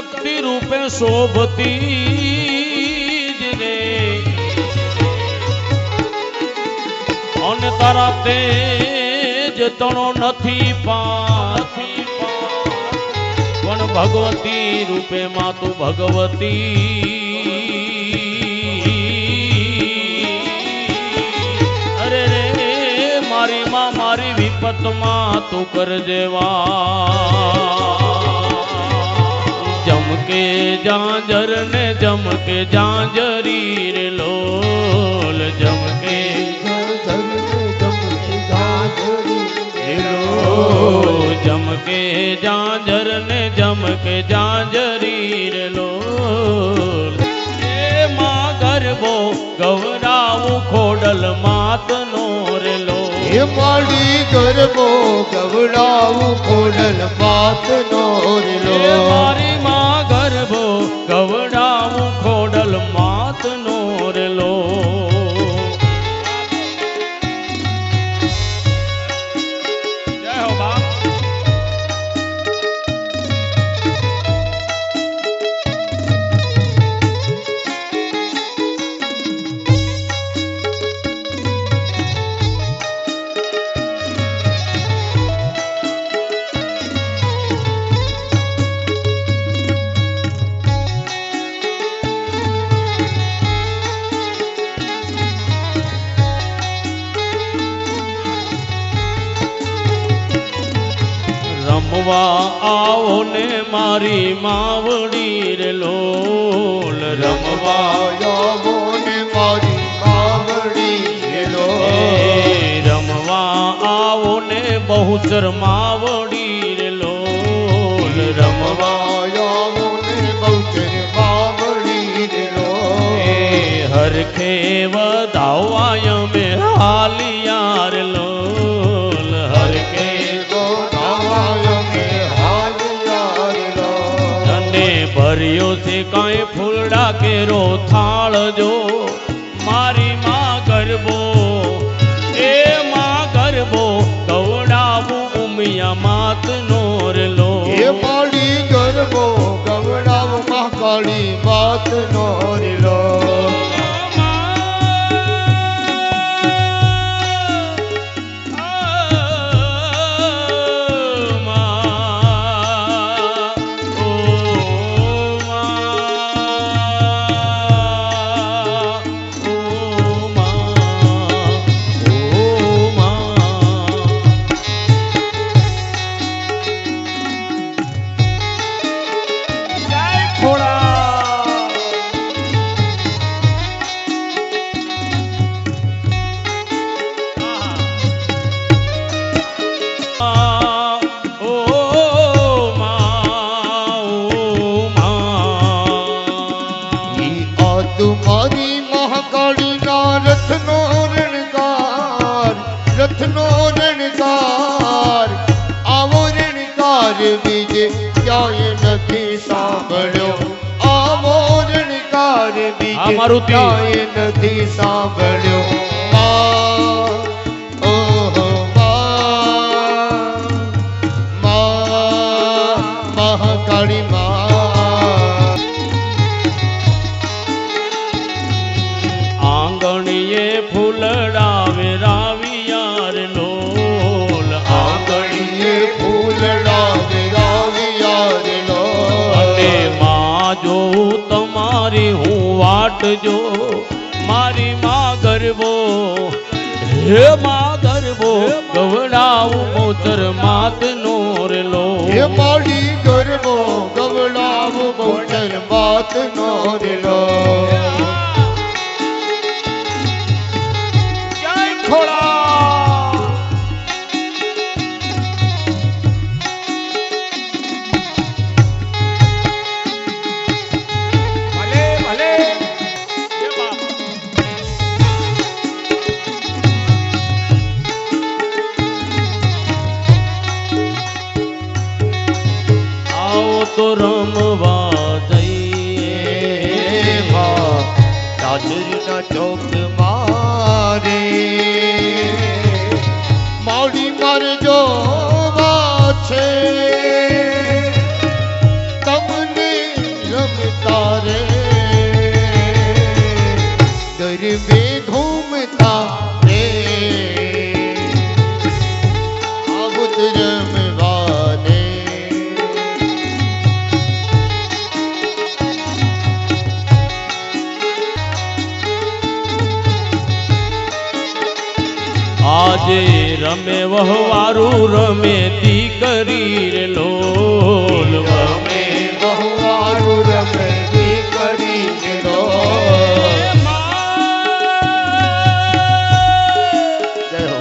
શક્તિ રૂપે શોભતી રે અને તારા તેજ તણો નથી પાથી પણ ભગવતી રૂપે માં તું ભગવતી અરે રે મારી માં મારી વિપત માં તું કરજેવા જમકે જાંજર ને જમકે જાંજરી રે લોલ જમકે જમકે જાંજર ને જમકે જાંજરી રે લોલ એ માં ગરબો ગવરાવું ખોડલ માતનો રે લોલ એ માડી ગરબો ગવરાવું ખોડલ માતનો રે લોલ મારી માં ગરબો ગવડાવું ખોડલ માતનો રે લોલ જય હો બાપ રમવા આવો ને મારી માવડી રે લોલ રમવા આવો ને મારી માવડી રે લોલ રમવા આવો ને બહુચર માવડી રે લોલ રમવા આવો ને બહુચર માવડી રે લોલ હરખે વધાવાય મે હાલિયા રે લોલ હરખે ભર્યો છે કાંઈ ફૂલડા કેરો થાળ જો મારી માં ગરબો એ માં ગરબો ગવડાવું ઉમિયા માત નો રે લો એ માડી ગરબો ગવડાવું મહાકાળી માત નો રે લો રથનો રણકાર આવો રણકાર બીજે ક્યાંય નથી સાંભળ્યો આવો રણકાર બીજે ક્યાંય નથી સાંભળ્યો ઓહો મહાકાળી આંગણીએ ફૂલડા વેરાવિયા રે લોલ આંગણીએ ફૂલડા વેરાવિયા રે લોલ અને માં જોઉં તમારી હું વાટ જો મારી માં ગરબો હે માં ગરબો ગવડાવું મોચર માત નો રે લો હે માડી ગરબો ગવડાવું મોચર માત નો રે લો તો રમવા જઈએ દાદરીના ચોક મારે માડી મારે જોવા છે તમને રમે વહવારું રમે દીકરી રે લોલ રમે વહવારું રમે દીકરી રે લોલ. જય હો.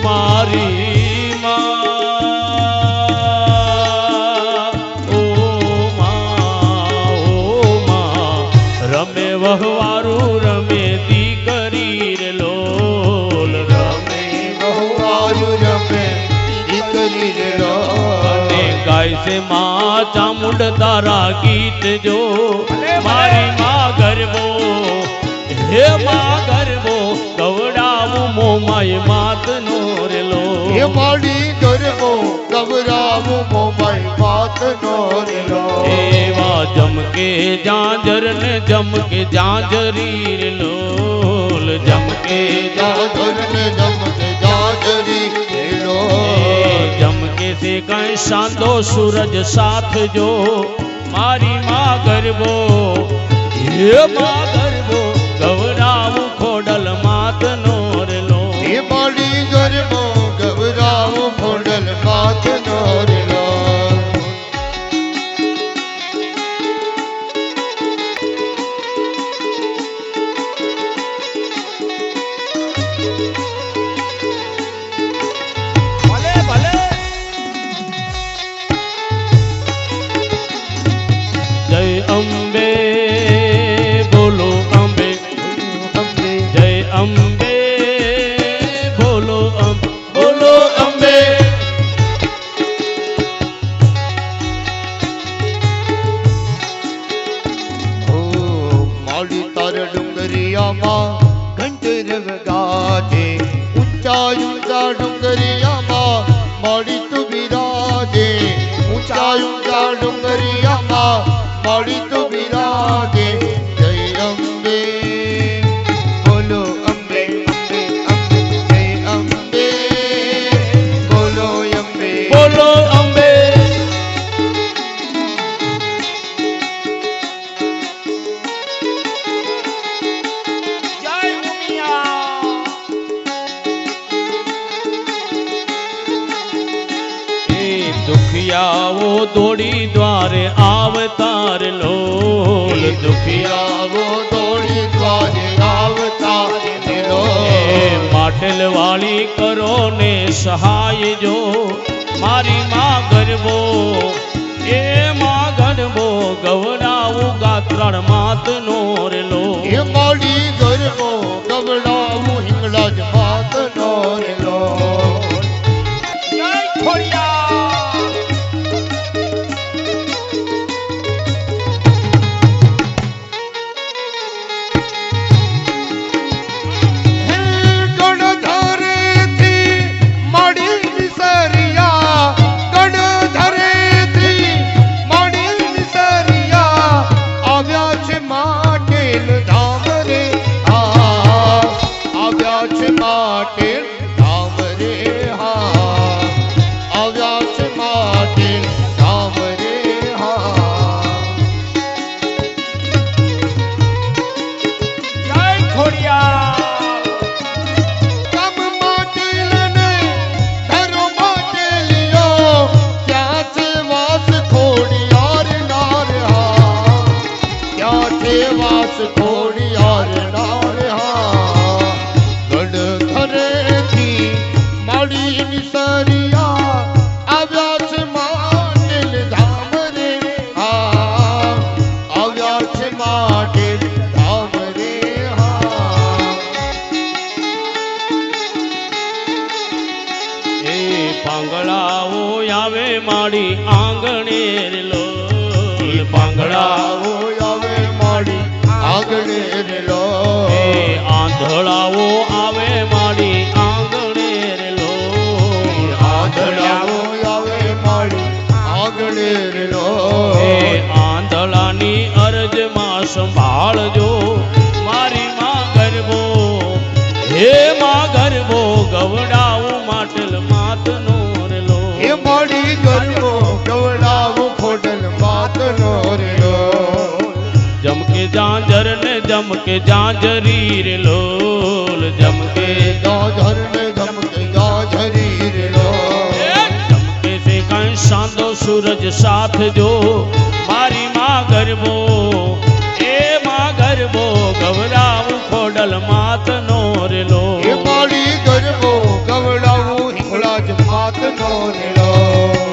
મારી રમે વહવારું રમે દીકરી રે લોલ રમે વહવારું રમે દીકરી રે લોલ. અને ગાય છે માં ચામુંડ તારા ગીત જો મારી માં ગરબો હે માં ગરબો ગવડાવું મોમાય માત નો રે લો હે માડી ગરબો ગવરાવું મોમાય માત નો રે લોલ. એવા જમકે જાંજર ને જમકે જાંજરી રે લોલ જમકે જાજર ને જમકે જાજરી રે લોલ. જમકે से કઈ સાંધો સૂરજ સાથ જો મારી માં ગરબો હે માં ગરબો ગવરાવું ખોડલ માત નો રે લો હે માડી ગરબો ગવરાવું ખોડલ માત નો રે લોલ. જય અંબે બોલો અંબે અંબે જય અંબે બોલો બોલો અંબે ઓ માડી તાર ડુંગરિયામાં ઘંટર વગાડે ઊંચા ઊંચા ડુંગરિયામાં માડી તું બિરાજે ઊંચા ઊંચા ડુંગરિયામાં માડી તું બિરાજે. જય અંબે બોલો અંબે અંબે અંબે જય અંબે બોલો અંબે બોલો અંબે જય ઉમિયા એ દુખિયાઓ દોડી દ્વારે આવતાર લોલ દુખિયા આવો દોડી દ્વારે આવતા રે એ લોલ. માટલ વાળી કરો ને સહાય જો મારી માં ગરબો એ માં ગરબો ગવડાવું ગાત્રણ માત નો રે લો હે માડી ગરબો ગવડાવું હિંગળાજ માત નો રે લોલ. જય ખોડિયા હે ગણધરેથી માડી વિસરિયા ગણધરેથી માડી વિસરિયા આવ્યા છે માટેલ ધામ રે હા આવ્યા છે માટેલ ધામ રે હા આવ્યા છે માટેલ ધામ રે હા. જય ખોડિયા કામ માટેલને ધરો માટેલિયો ક્યાં છે વાસ ખોડિયાર નાર હા ક્યાં છે વાસ ખોડિયાર નાર હા. ગણધરેથી માડી વિસરિયા આવ્યા છે માટેલ ધામ રે હા આવ્યા છે માટેલ ધામ રે હા. એ પાંગળાઓ આવે માડી આંગણે રે લો પાંગળાઓ આવો આવે માડી આગળ રે લો એ આંધળાઓ આવે માડી આંગણે રે લો આંધળાઓ આવે માડી આગળ રે લો એ આંધળાની અરજમાં સંભાળજો મારી માં ગરબો હે માં ગરબો ગવડાવું માટલ માત નો રે લો હે માડી ગરબો ગવડાવું ખોડલ માત નો રે લો. જમ જમકે જાંજરી રે લોલ જમકે જાજર ને ધમકે જાજરી રે લોલ જમકે સે કઈ સાંદો સૂરજ સાથ જો મારી માં ગરબો એ માં ગરબો ગવરાવું ખોડલ માત નો રે એ લોલ મારી ગરબો ગવડાવું હિંગળાજ માત નો રે લોલ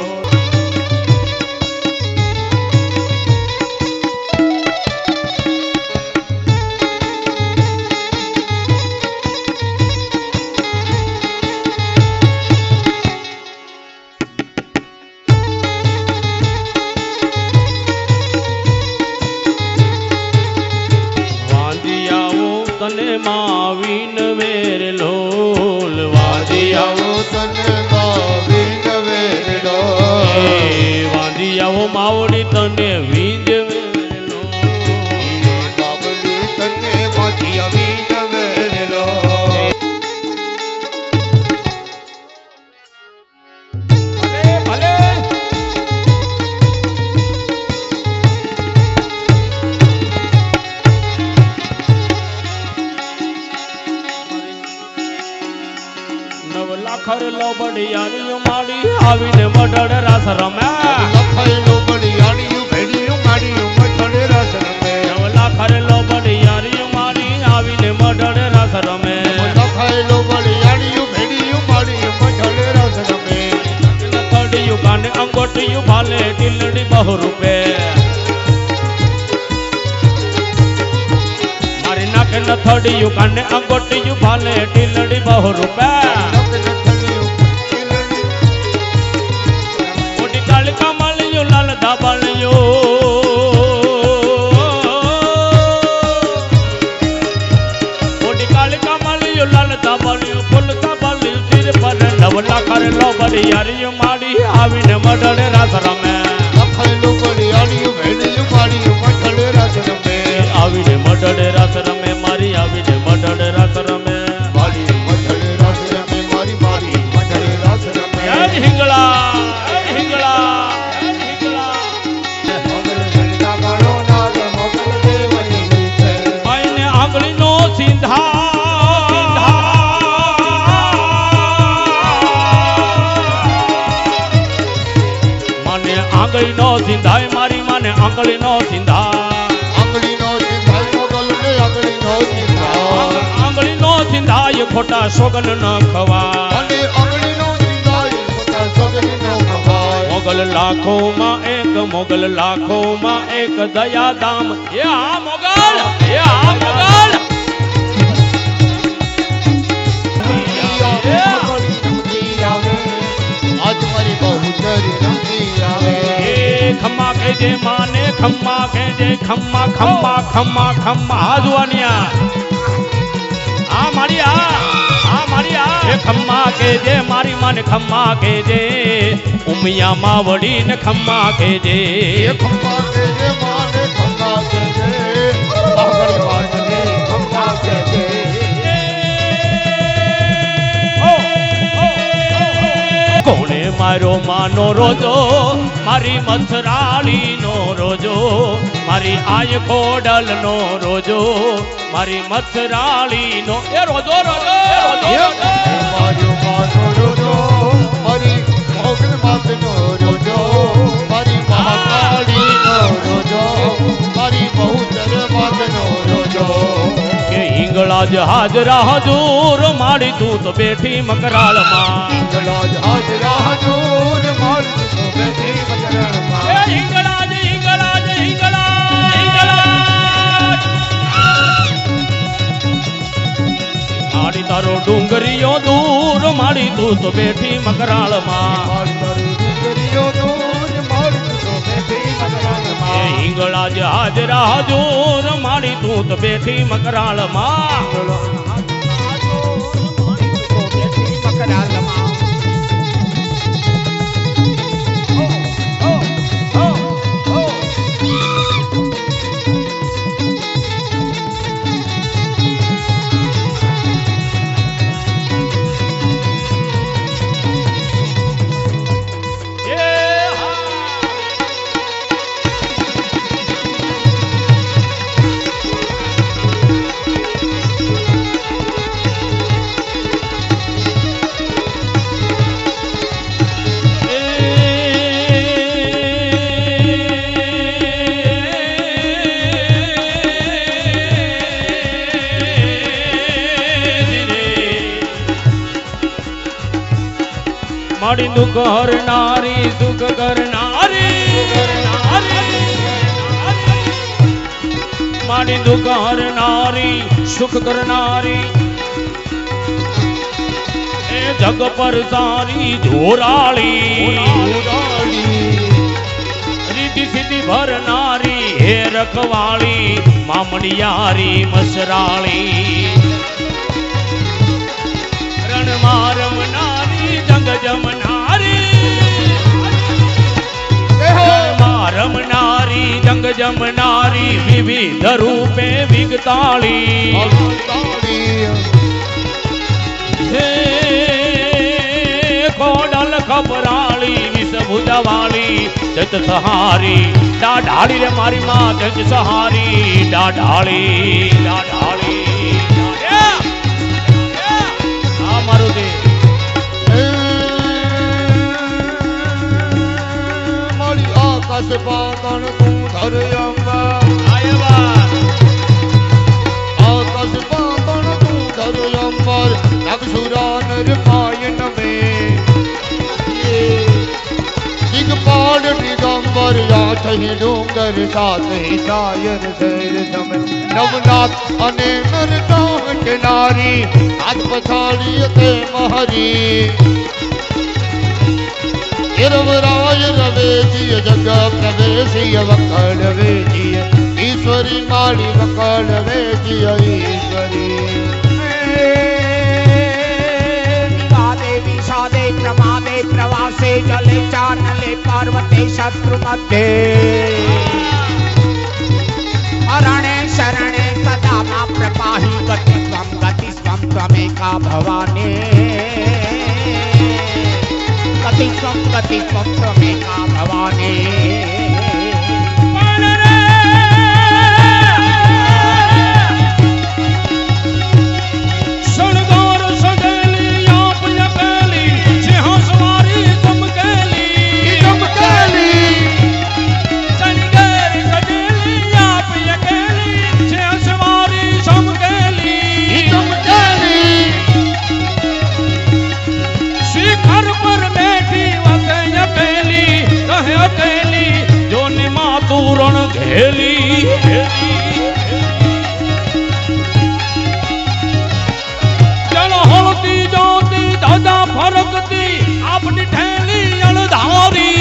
વાંદિયાઓ તને માવીન વેર લોલ વાંદિયાઓ આવો તને ગાવીન વેર લોલ વાંદિયાઓ માવડી તને વીંજ વેર લોલ બાબલી તને માથી અમીન વેર લોલ ભલે નવ લાખર લોબડિયાની માડી આવીને મડળ રાસ રમે લખાયેલું બળિયાળિયું ભેડિયું માડિયું મઠડે રસ રમે નવ લાખર લોબડિયાની માડી આવીને મડળ રાસ રમે લખાયેલું બળિયાળિયું ભેડિયું માડિયું મઠડે રસ રમે નથડિયું કાને અંગોટિયું ભાલે ટીલડી બહુ રૂપે મારી નાખે નથડિયું કાને અંગોટિયું ભાલે ટીલડી બહુ રૂપે મોટી કાળકા માળિયું લાલ ધાબાળિયું મોટી કાળકા માળિયું લાલ ધાબાળિયું ફૂલ ધાબાળિયું સિર પર નવલા કરે લોબડિયારી માડી આવીને મડળે રાસ રમે લખાયેલું બળિયાળિયું ભેડિયું માડિયું મઠડે રસ રમે આવીને મડળે રાસ રમે મારી આવીને મડળે રાસ રમે મારી મઠડે રસ રમે મારી મારી મઠડે રસ રમે જય હિંગળા જય હિંગળા જય હિંગળા મોગલ ઘંટા ગાળો નાગ મોગલ દેવની છે આઈને આંગળીનો સિંધા મને આંગળીનો સિંધાય મારી માને આંગળીનો સિંધા આંગળીનો સિંધાઈ મોગલ ને આંગળીનો સિંધાઈ આંગળીનો સિંધાય ખોટા સોગન ન ખવા અને આંગળીનો સિંધાઈ મોટા સગનનો ખવાય મોગલ લાખોમાં એક દયાધામ એ આ મોગલ એ આ મોગલ આજ મારી બહુ જરી રમતી આવે એ ખમ્મા કહેજે માને ખમ્મા કહેજે ખમ્મા ખમ્મા ખમ્મા ખમ્મા હાજવાનિયા આ મારી એ ખમ્મા કહેજે મારી માને ખમ્મા કહેજે ઉમિયા માવડી ને ખમ્મા કહેજે એ ખંભા કેજે માને ખંભા કેજે આગળ વાજને ખંભા કેજે કોણે મારો માનો રોજો મારી મથરાળી નો રોજો મારી આય કોડલ નો રોજો મારી મથરાળી નો એ રોજો રોજો એ રોજો રોજો. મારો માનો રોજો મારી મોગલ માતનો રોજો મારી મહાકાળીનો રોજો મારી બહુચર માતનો રોજો કે હિંગળા જ હાજરા હજૂર માડી તું તો બેઠી મકરાળમાં હિંગળા જ હાજરા હજૂર મારી તો બેઠી એ મકરણમાં હિંગળા જ હિંગળા જ હિંગળા હિંગળા માડી તારો ડુંગરીઓ દૂર માડી તું તો બેઠી મકરાળમાં મારી તારી દીકરીઓ દૂર મારી તો બેઠી એ મકરણમાં હિંગળા જ હાજરા હજૂર માડી તું તો બેઠી મકરાળમાં મારી દુઃખ હરનારી સુખ કરનારી મારી દુઃખ હરનારી સુખ કરનારી એ જગ પર સારી જોરાળી રીતિ સિદ્ધિ ભરનારી હે રખવાળી મામડિયારી મસરાળી રણમાં રમનારી જંગ જમનારી રણમાં રમનારી જંગ જમનારી વિવિધ રૂપે વિગતાળી હે કોડલ ખબરાળી વિષભુજવાળી જત સહારી ડાઢાળી રે મારી માં જજ સહારી ડાઢાળી આ મારું દે મારી આકાશ પાતાળ તું ધર અંબા આકાશ પાતાળ તું ધર અંબર નગસુરા નર પાયન में दिगपाल दिगंबर याथ ही डूंगर साथ ही शायर धैर समय नवनाथ अने नरनाथ के नारी हाथ पछाड़ी ते महरी इरवराय रवेजी जग प्रवेशी वकल वेजी ईश्वरी माली वकल वेजी ईश्वरी प्रमादे प्रवासे जले चानले पार्वते शत्रु मध्ये अरणे शरणे सदा मां प्रपाहि गति स्वम त्वमेका भवानी गति स्वम त्वमेका भवानी રણ ઘેલી ચલો હળતી જોતી દાદા ફરકતી આપની ઠેલી અણધારી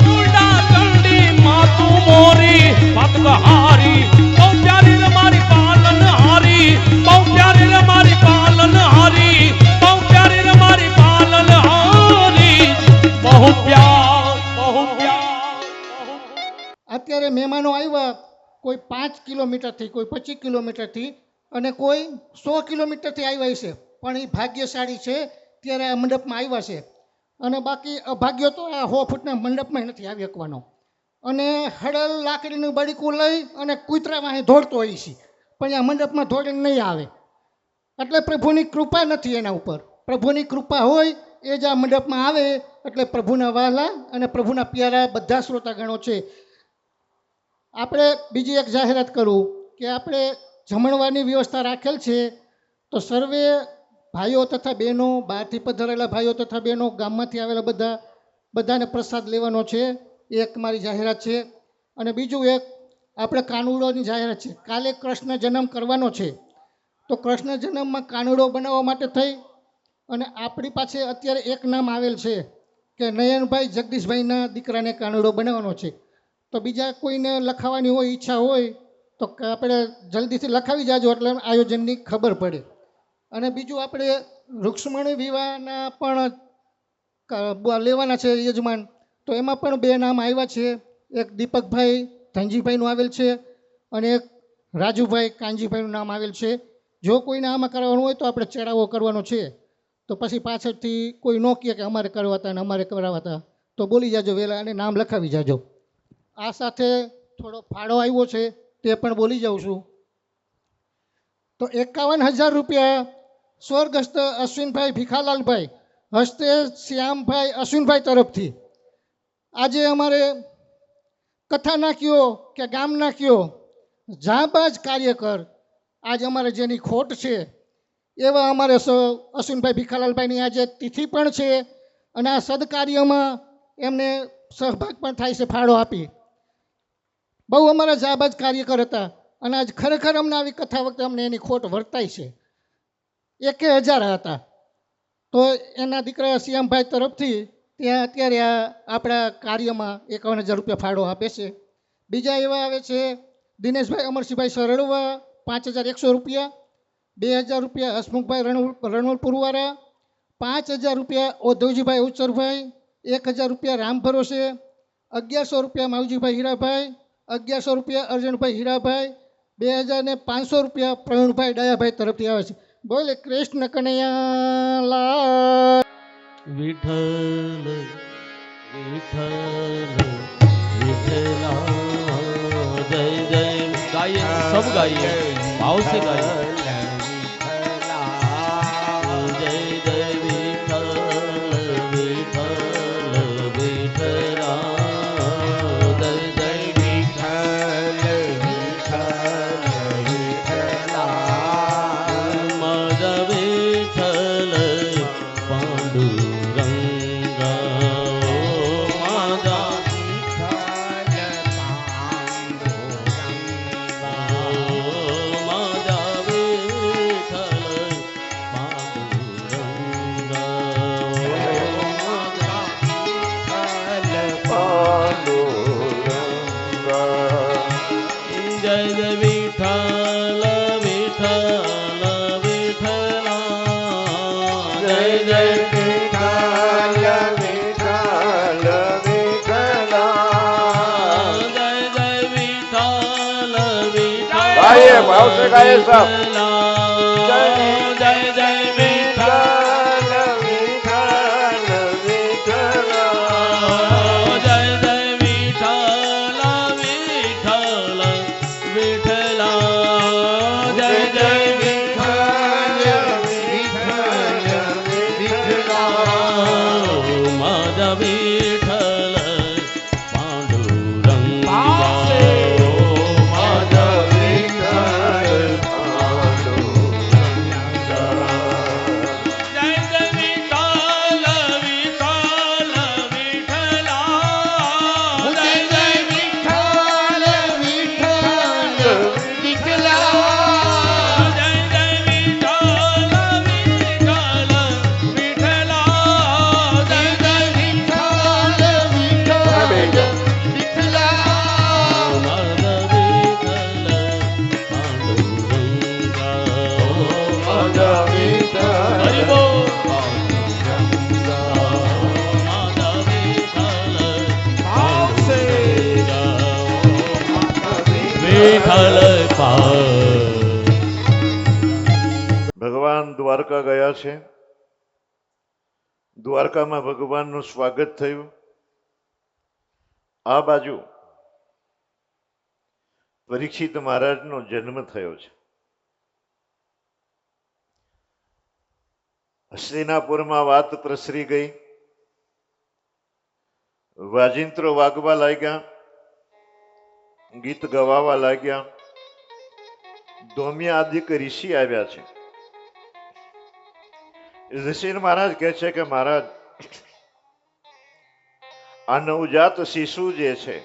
મુંડા ચંડી માતું મોરી પતકહારી બહુ પ્યારી રે મારી પાલન હારી બહુ પ્યારી રે મારી પાલન હારી બહુ પ્યારી રે મારી પાલન હારી બહુ પ્યાર અત્યારે મહેમાનો આવ્યા કોઈ 5 કિલોમીટરથી કોઈ 25 કિલોમીટરથી અને કોઈ 100 કિલોમીટરથી આવ્યા છે પણ એ ભાગ્યશાળી છે ત્યારે આ મંડપમાં આવ્યા છે અને બાકી અભાગ્યો તો આ 100 ફૂટના મંડપમાં નથી આવી શકવાનો અને હળલ લાકડીનું બળીકું લઈ અને કૂતરામાં દોડતો હોય છે પણ આ મંડપમાં દોડીને નહીં આવે એટલે પ્રભુની કૃપા નથી એના ઉપર પ્રભુની કૃપા હોય એ જ આ મંડપમાં આવે એટલે પ્રભુના વહાલા અને પ્રભુના પ્યારા બધા શ્રોતાગણો છે. આપણે બીજી એક જાહેરાત કરું કે આપણે જમણવારની વ્યવસ્થા રાખેલ છે તો સર્વે ભાઈઓ તથા બહેનો બહારથી પધારેલા ભાઈઓ તથા બહેનો ગામમાંથી આવેલા બધાને પ્રસાદ લેવાનો છે. એક મારી જાહેરાત છે. અને બીજું એક આપણે કાનુડોની જાહેરાત છે. કાલે કૃષ્ણ જન્મ કરવાનો છે તો કૃષ્ણ જન્મમાં કાનુડો બનાવવા માટે થઈ અને આપણી પાસે અત્યારે એક નામ આવેલ છે કે નયનભાઈ જગદીશભાઈના દીકરાને કાનુડો બનાવવાનો છે. તો બીજા કોઈને લખાવાની હોય ઈચ્છા હોય તો આપણે જલ્દીથી લખાવી જાજો એટલે આયોજનની ખબર પડે. અને બીજું આપણે રૂક્ષ્મણી વિવાહના પણ લેવાના છે યજમાન, તો એમાં પણ 2 નામ આવ્યા છે. એક દીપકભાઈ ધનજીભાઈનું આવેલ છે અને એક રાજુભાઈ કાનજીભાઈનું નામ આવેલ છે. જો કોઈને આમાં કરવાનું હોય તો આપણે ચડાવો કરવાનો છે તો પછી પાછળથી કોઈ ન કહે કે અમારે કરવાતા ને અમારે કરાવતા તો બોલી જાજો વહેલા અને નામ લખાવી જાજો. આ સાથે થોડો ફાળો આવ્યો છે તે પણ બોલી જાઉં છું. તો 51,000 રૂપિયા સ્વર્ગસ્થ અશ્વિનભાઈ ભીખાલાલભાઈ હસ્તે શ્યામભાઈ અશ્વિનભાઈ તરફથી આજે અમારે કથા નાખ્યો કે ગામ નાખ્યો જાબાજ કાર્યકર આજે અમારે જેની ખોટ છે એવા અમારે અશ્વિનભાઈ ભીખાલાલભાઈની આજે તિથિ પણ છે અને આ સદકાર્યમાં એમને સહભાગ પણ થાય છે ફાળો આપી. બહુ અમારા જાબાજ કાર્યકર હતા અને આજ ખરેખર અમને આવી કથા વખતે અમને એની ખોટ વર્તાય છે. 1000 હતા તો એના દીકરા શ્યામભાઈ તરફથી ત્યાં અત્યારે આપણા કાર્યમાં 51,000 રૂપિયા ફાળો આપે છે. બીજા એવા આવે છે દિનેશભાઈ અમરસિંહભાઈ સરળવા 5,100 રૂપિયા, 2,000 રૂપિયા હસમુખભાઈ રણોલ પુરવારા, 5,000 રૂપિયા ઓધવજીભાઈ ઉચરભાઈ, 1,000 રૂપિયા રામ ભરોસે, 1,100 રૂપિયા માવજીભાઈ હીરાભાઈ, 1,100 રૂપિયા અર્જુનભાઈ હીરાભાઈ, 2,500 રૂપિયા પ્રવીણભાઈ ડાયાભાઈ તરફથી આવે છે. બોલે કૃષ્ણ કનૈયા લાલ. વિઠ્ઠલ વિઠ્ઠલ વિઠ્ઠલા જય જય ગાઈએ सब गाइए भाव से गाइए जय जय विठ्ठल विठ्ठल विठ्ठला जय जय વિઠ્ઠલ વિઠ્ઠલ વિઠ્ઠલા મારા વિઠ્ઠલ પાંડુરંગા મારા જય જય વિઠ્ઠલ વિઠ્ઠલ વિઠ્ઠલા જય જય વિઠ્ઠલ વિઠ્ઠલ વિઠ્ઠલા જય જય વિઠ્ઠલ વિઠ્ઠલ ગાઈએ, ભાવથી ગાઈએ સબ. જય જય વિઠ્ઠલ વિઠ્ઠલ વિઠ્ઠલા જય જય વિઠ્ઠલ વિઠ્ઠલ વિઠ્ઠલા જય જય મારા વિઠ્ઠલ પાંડુરંગા મારા જય જય વિઠ્ઠલ વિઠ્ઠલ વિઠ્ઠલા જય જય વિઠ્ઠલ વિઠ્ઠલ વિઠ્ઠલા જય જય વિઠ્ઠલ વિઠ્ઠલ વિઠ્ઠલા જય જય વિઠ્ઠલ વિઠ્ઠલ વિઠ્ઠલા મારા વિઠ્ઠલ પાંડુરંગા હરિ બોલ મારા વિઠ્ઠલ વિઠ્ઠલ ભગવાન દ્વારકા ગયા છે. દ્વારકામાં ભગવાનનું સ્વાગત થયું. આ બાજુ પરીક્ષિત મહારાજનો જન્મ થયો છે. હસ્તિનાપુરમાં વાત પ્રસરી ગઈ. વાજિંત્રો વાગવા લાગ્યા, ગીત ગવાવા લાગ્યા. ધોમિયા આદિક ઋષિ આવ્યા છે. ઋષિ મહારાજ કહે છે કે મહારાજ, આ નવજાત શિશુ જે છે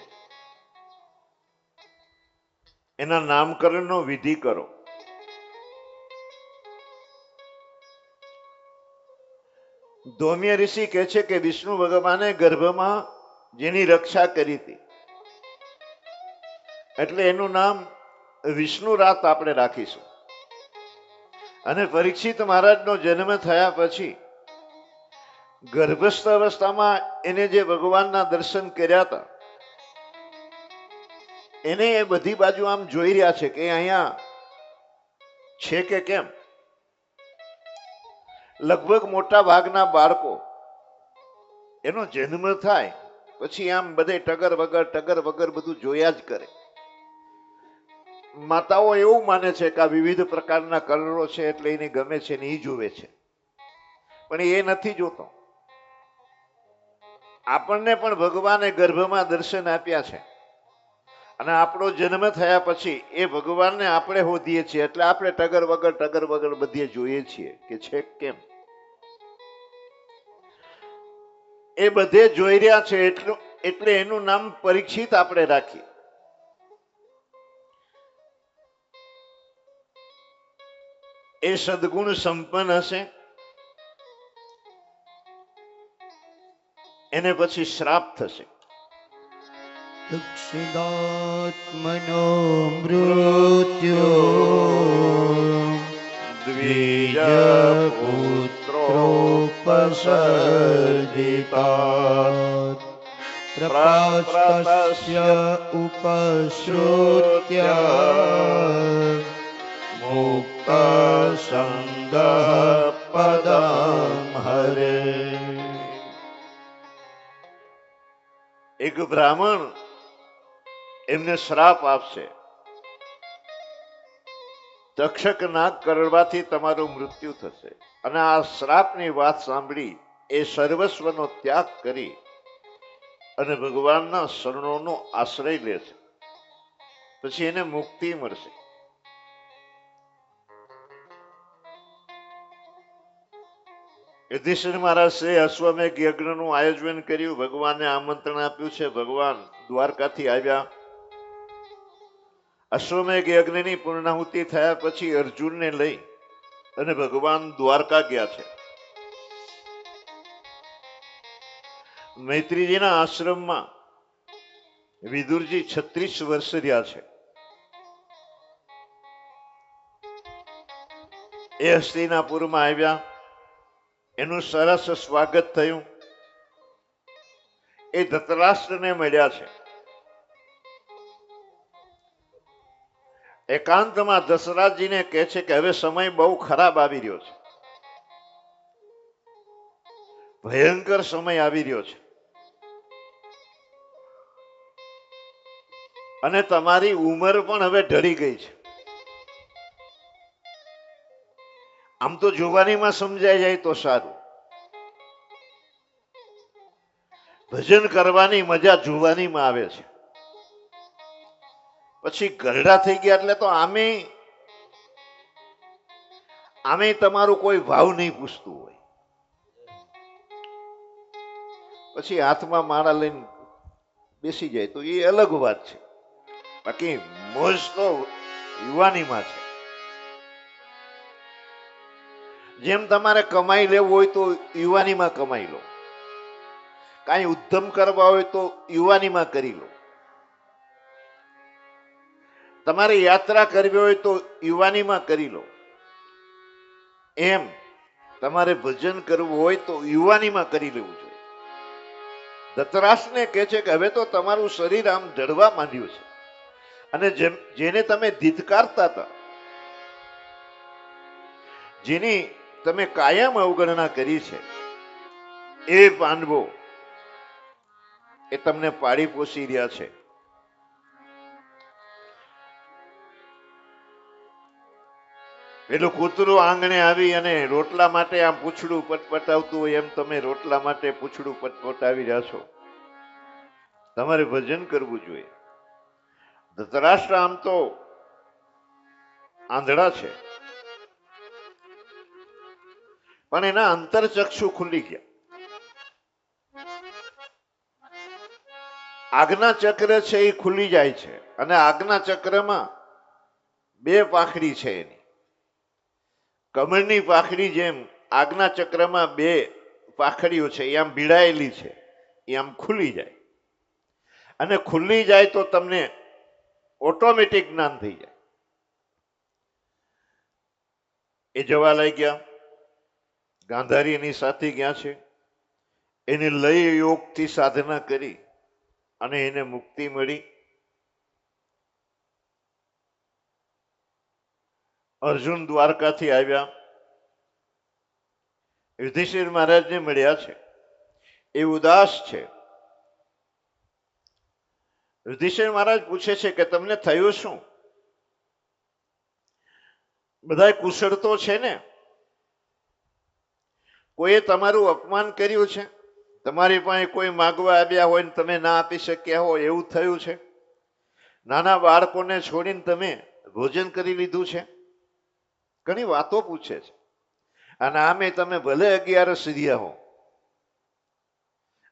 એના નામકરણનો વિધિ કરો. ધોમિયા ઋષિ કહે છે કે વિષ્ણુ ભગવાને ગર્ભમાં જેની રક્ષા કરી હતી એટલે એનું નામ વિષ્ણુ રાત આપણે રાખીશું. અને પરીક્ષિત મહારાજનો જન્મ થયા પછી ગર્ભસ્થ અવસ્થામાં એને જે ભગવાનના દર્શન કર્યા હતા એને એ બધી બાજુ આમ જોઈ રહ્યા છે કે અહીંયા છે કે કેમ. લગભગ મોટા ભાગના બાળકો એનો જન્મ થાય પછી આમ બધે ટગર વગર બધું જોયા જ કરે. માતાઓ એવું માને છે કે આ વિવિધ પ્રકારના કલરો છે એટલે એને ગમે છે ને એ જોવે છે, પણ એ નથી જોતો. આપણને પણ ભગવાને ગર્ભમાં દર્શન આપ્યા છે અને આપણો જન્મ થયા પછી એ ભગવાનને આપણે શોધીએ છીએ એટલે આપણે ટગર વગર બધી બધે જોઈએ છીએ કે છે કેમ. એ બધે જોઈ રહ્યા છે એટલે એનું નામ પરીક્ષિત આપણે રાખીએ. એ સદગુણ સંપન્ન હશે, એને પછી શ્રાપ થશે. દક્ષિણાત્મનો મૃત્યુ દ્વિજ પુત્રોપસર્જિતાત પ્રપ્રાતસ્ય ઉપશ્રુત્ય મુક્ત સંગ પદમ હરે. એક બ્રાહ્મણ એમને શ્રાપ આપશે, તક્ષક નાગ કરડવાથી તમારું મૃત્યુ થશે. અને આ શ્રાપની વાત સાંભળી એ સર્વસ્વનો ત્યાગ કરી અને ભગવાનના શરણોનો આશ્રય લે છે. પછી એને મુક્તિ મળશે. યુધિષ્ઠિર મહારાજે અશ્વમેઘ યજ્ઞનું આયોજન કર્યું, ભગવાનને આમંત્રણ આપ્યું છે. ભગવાન દ્વારકાથી આવ્યા. અશ્વમેઘ યજ્ઞની પૂર્ણાહુતિ થયા પછી અર્જુનને લઈ અને ભગવાન દ્વારકા ગયા છે. મૈત્રીજીના આશ્રમમાં વિદુરજી 36 વર્ષ રહ્યા છે. એ હસ્તિનાપુરમાં આવ્યા, એનું સરસ સ્વાગત થયું. એ ધૃતરાષ્ટ્રને મળ્યા છે. એકાંતમાં દશરથજીને કહે છે કે હવે સમય બહુ ખરાબ આવી રહ્યો છે, ભયંકર સમય આવી રહ્યો છે, અને તમારી ઉંમર પણ હવે ઢળી ગઈ છે. આમ તો જુવાનીમાં સમજાઈ જાય તો સારું. ભજન કરવાની મજા જુવાનીમાં આવે છે, પછી ગરડા થઈ ગયા એટલે તો આમે તમારું કોઈ ભાવ નહીં પૂછતું હોય. પછી હાથમાં માળા લઈને બેસી જાય તો એ અલગ વાત છે. બાકી મોજ તો યુવાનીમાં છે. જેમ તમારે કમાઈ લેવું હોય તો યુવાનીમાં કમાઈ લો, કાંઈ ઉદ્યમ કરવા હોય તો યુવાનીમાં કરી લો, તમારે યાત્રા કરવી હોય તો યુવાનીમાં કરી લો, એમ તમારે ભજન કરવું હોય તો યુવાનીમાં કરી લેવું જોઈએ. ધૃતરાષ્ટ્રને કહે છે કે હવે તો તમારું શરીર આમ જડવા માંડ્યું છે, અને જેને તમે ધિક્કારતા હતા, જેની તમે કાયમ અવગણના કરી છે, એ પાંડવો એ તમને પાળી પોષી રહ્યા છે. પેલું કૂતરું આંગણે આવી અને રોટલા માટે આમ પૂંછડું પટપટાવતું હોય એમ તમે રોટલા માટે પૂંછડું પટપટાવી રહ્યા છો. તમારે ભજન કરવું જોઈએ. ધૃતરાષ્ટ્ર આમ તો આંધળા છે, પણ એના અંતરચક્ષુ ખુલી ગયા. આજ્ઞા ચક્ર છે એ ખુલી જાય છે, અને આજ્ઞા ચક્રમાં 2 પાંખડી છે. એની કમળની પાંખડી જેમ આજ્ઞા ચક્રમાં 2 પાંખડીઓ છે, એ આમ ભીડાયેલી છે, એ આમ ખુલી જાય. અને ખુલી જાય તો તમને ઓટોમેટિક જ્ઞાન થઈ જાય. એ જવા લઈ ગયા. ગાંધારી એની સાથે ગયા છે. એને લઈ યોગથી સાધના કરી અને એને મુક્તિ મળી. અર્જુન દ્વારકાથી આવ્યા, યુધિષ્ઠિર મહારાજને મળ્યા છે. એ ઉદાસ છે. યુધિષ્ઠિર મહારાજ પૂછે છે કે તમને થયું શું? બધા કુશળ તો છે ને? કોઈએ તમારું અપમાન કર્યું છે? તમારી પાસે કોઈ માગવા આવ્યા હોય ને તમે ના આપી શક્યા હોય એવું થયું છે? નાના બાળકોને છોડીને તમે ભોજન કરી લીધું છે? ઘણી વાતો પૂછે છે. અને આમે તમે ભલે 11 રહ્યા હો,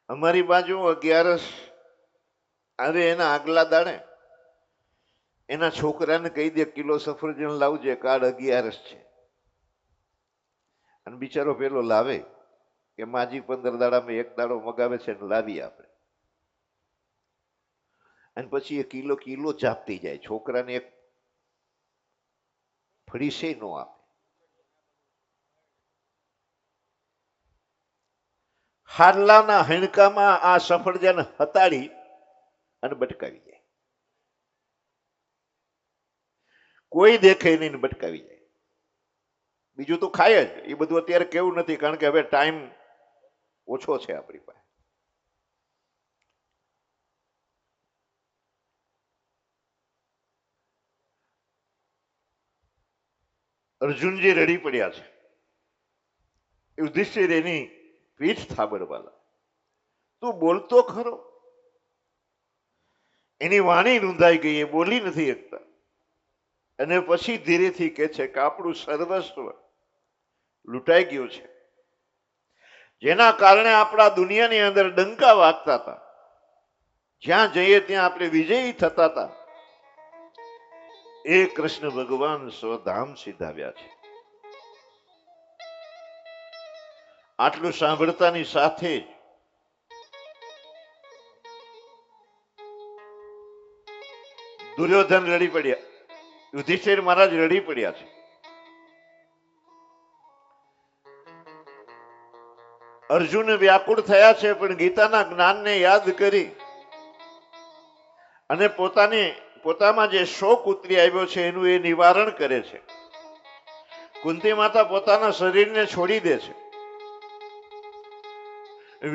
અમારી બાજુ 11 આવે એના આગલા દાડે એના છોકરાને કહી દે કિલો સફરજન લાવજે, કાળ 11 છે. અને બિચારો પેલો લાવે કે માજી 15 દાડામાં એક દાડો મગાવે છે ને લાવી આપણે. અને પછી એ કિલો કિલો ચાપતી જાય, છોકરાને એક ફડીસે નો આપે. હાડલાના હણકામાં આ સફરજન હતાડી અને બટકાવી જાય. કોઈ દેખે નહીં ને બટકાવી જાય. બીજું તો ખાય જ. એ બધું અત્યારે કેવું નથી, કારણ કે હવે ટાઈમ ઓછો છે આપણી પાસે. અર્જુનજી રડી પડ્યા છે. યુધિષ્ઠિર એની પીઠ થાબડવાલા, તું બોલતો ખરો? એની વાણી રૂંધાઈ ગઈ, એ બોલી નથી શકતા. અને પછી ધીરેથી કહે છે કે આપણું સર્વસ્વ લૂંટાઈ ગયું છે, જેના કારણે આપણા દુનિયાની અંદર ડંકા વાગતા હતા, જ્યાં જઈએ ત્યાં આપણે વિજયી થતા હતા. એ કૃષ્ણ ભગવાન સ્વધામ સીધાવ્યા છે. આટલું સાંભળતાની સાથે જ દુર્યોધન રડી પડ્યા, યુધિષ્ઠિર મહારાજ રડી પડ્યા છે. અર્જુન વ્યાકુળ થયા છે, પણ ગીતાના જ્ઞાનને યાદ કરી અને પોતામાં જે શોક ઉતરી આવ્યો છે એનું એ નિવારણ કરે છે. કુંતી માતા પોતાના શરીરને છોડી દે છે.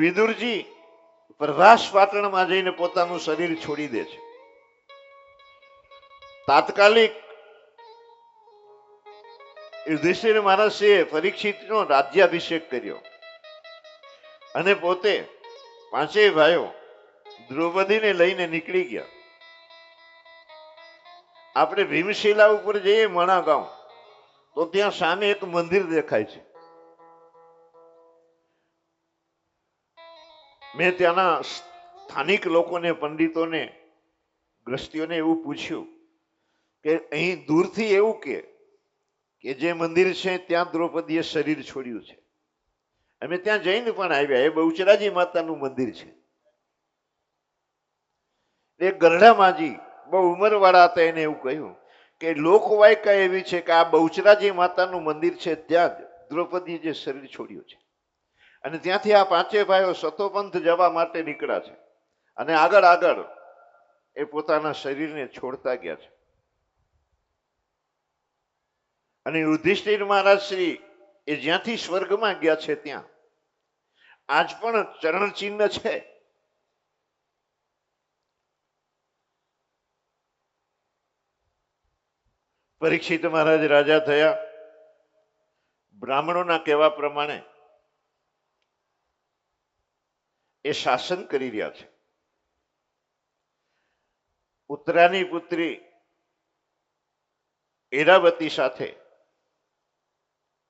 વિદુરજી પ્રભાસ પાટણમાં જઈને પોતાનું શરીર છોડી દે છે. તાત્કાલિક યુધિષ્ઠિર મહારાજે પરીક્ષિતનો રાજ્યાભિષેક કર્યો અને પોતે 5 ભાઈઓ દ્રૌપદીને લઈને નીકળી ગયા. આપણે ભીમશિલા ઉપર જઈએ મણા ગામ, તો ત્યાં સામે એક મંદિર દેખાય છે. મેં ત્યાંના સ્થાનિક લોકોને, પંડિતોને, ગ્રસ્તીઓને એવું પૂછ્યું કે અહીં દૂરથી એવું કે જે મંદિર છે ત્યાં દ્રૌપદીએ શરીર છોડ્યું છે. અમે ત્યાં જઈને પણ આવ્યા. એ બહુચરાજી માતાનું મંદિર છે. એક ગરડામાજી બહુ ઉંમરવાળા હતા, એને એવું કહ્યું કે લોકવાયકા એવી છે કે આ બહુચરાજી માતાનું મંદિર છે, ત્યાં જ દ્રૌપદીએ જે શરીર છોડ્યું છે. અને ત્યાંથી આ 5 ભાઈઓ સતોપંથ જવા માટે નીકળ્યા છે. અને આગળ આગળ એ પોતાના શરીરને છોડતા ગયા છે. અને યુધિષ્ઠિર મહારાજ શ્રી એ જ્યાંથી સ્વર્ગમાં ગયા છે ત્યાં આજ પણ ચરણ ચિહ્ન છે. પરીક્ષિત મહારાજ રાજા થયા. બ્રાહ્મણોના કહેવા પ્રમાણે એ શાસન કરી રહ્યા છે. ઉત્તરાની પુત્રી ઐરાવતી સાથે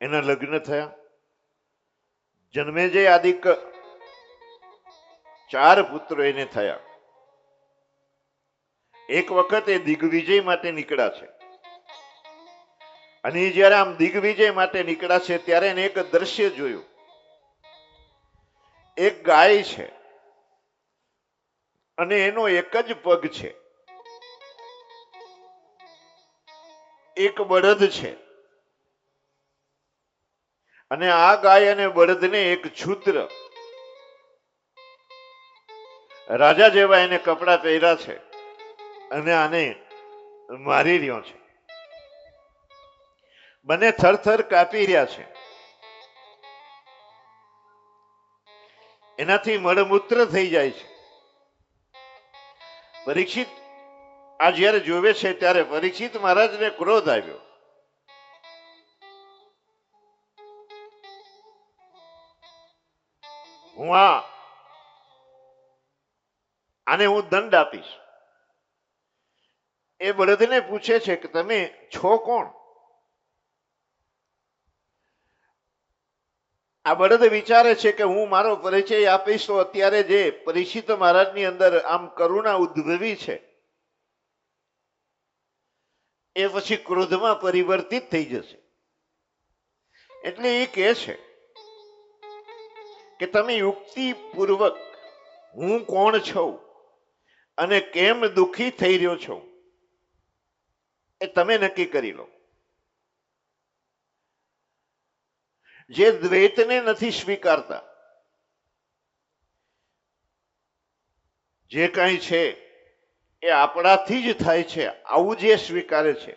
એના લગ્ન થયા. જન્મેજય આદિક 4 પુત્રો એને થયા. એક વખત એ દિગ્વિજય માટે નીકળ્યા છે. અને જયારે આમ દિગ્વિજય માટે નીકળ્યા છે ત્યારે એને એક દ્રશ્ય જોયું. એક ગાય છે અને એનો એક જ પગ છે. એક બળદ છે અને આ ગાય અને બળદને એક છૂત્ર રાજા જેવા એને કપડા પહેર્યા છે અને આને મારી રહ્યો છે. બંને થરથર કાપી રહ્યા છે. એનાથી મળમૂત્ર થઈ જાય છે. પરીક્ષિત આ જયારે જોવે છે ત્યારે પરીક્ષિત મહારાજને ક્રોધ આવ્યો. આને હું દંડ આપીશ. એ બળદને પૂછે છે કે તમે છો કોણ? આ બળદ વિચારે છે કે હું મારો પરિચય આપીશ તો અત્યારે જે પરીક્ષિત મહારાજની અંદર આમ કરુણા ઉદ્ભવી છે એ પછી ક્રોધમાં પરિવર્તિત થઈ જશે. એટલે એ કહે છે કે તમે યુક્તિપૂર્વક હું કોણ છું અને કેમ દુઃખી થઈ રહ્યો છું એ તમે નક્કી કરી લો. જે દ્વૈતને નથી સ્વીકારતા, જે કાંઈ છે એ આપણાથી જ થાય છે આવું જે સ્વીકારે છે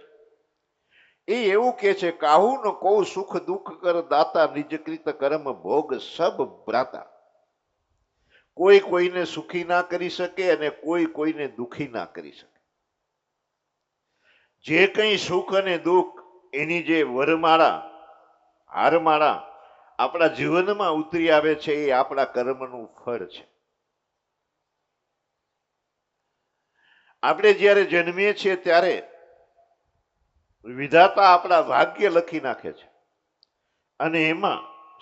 એ એવું કે છે કાહુ ન કો સુખ દુઃખ કર દાતા નિજકૃત કર્મ ભોગ સબ ભ્રાતા. કોઈ કોઈને સુખી ના કરી શકે અને કોઈ કોઈને દુઃખી ના કરી શકે. જે કંઈ સુખ અને દુઃખ એની જે વરમાળા હારમાળા આપણા જીવનમાં ઉતરી આવે છે એ આપણા કર્મનું ફળ છે. આપણે જ્યારે જન્મીએ છીએ ત્યારે વિધાતા આપણા ભાગ્ય લખી નાખે છે અને એમાં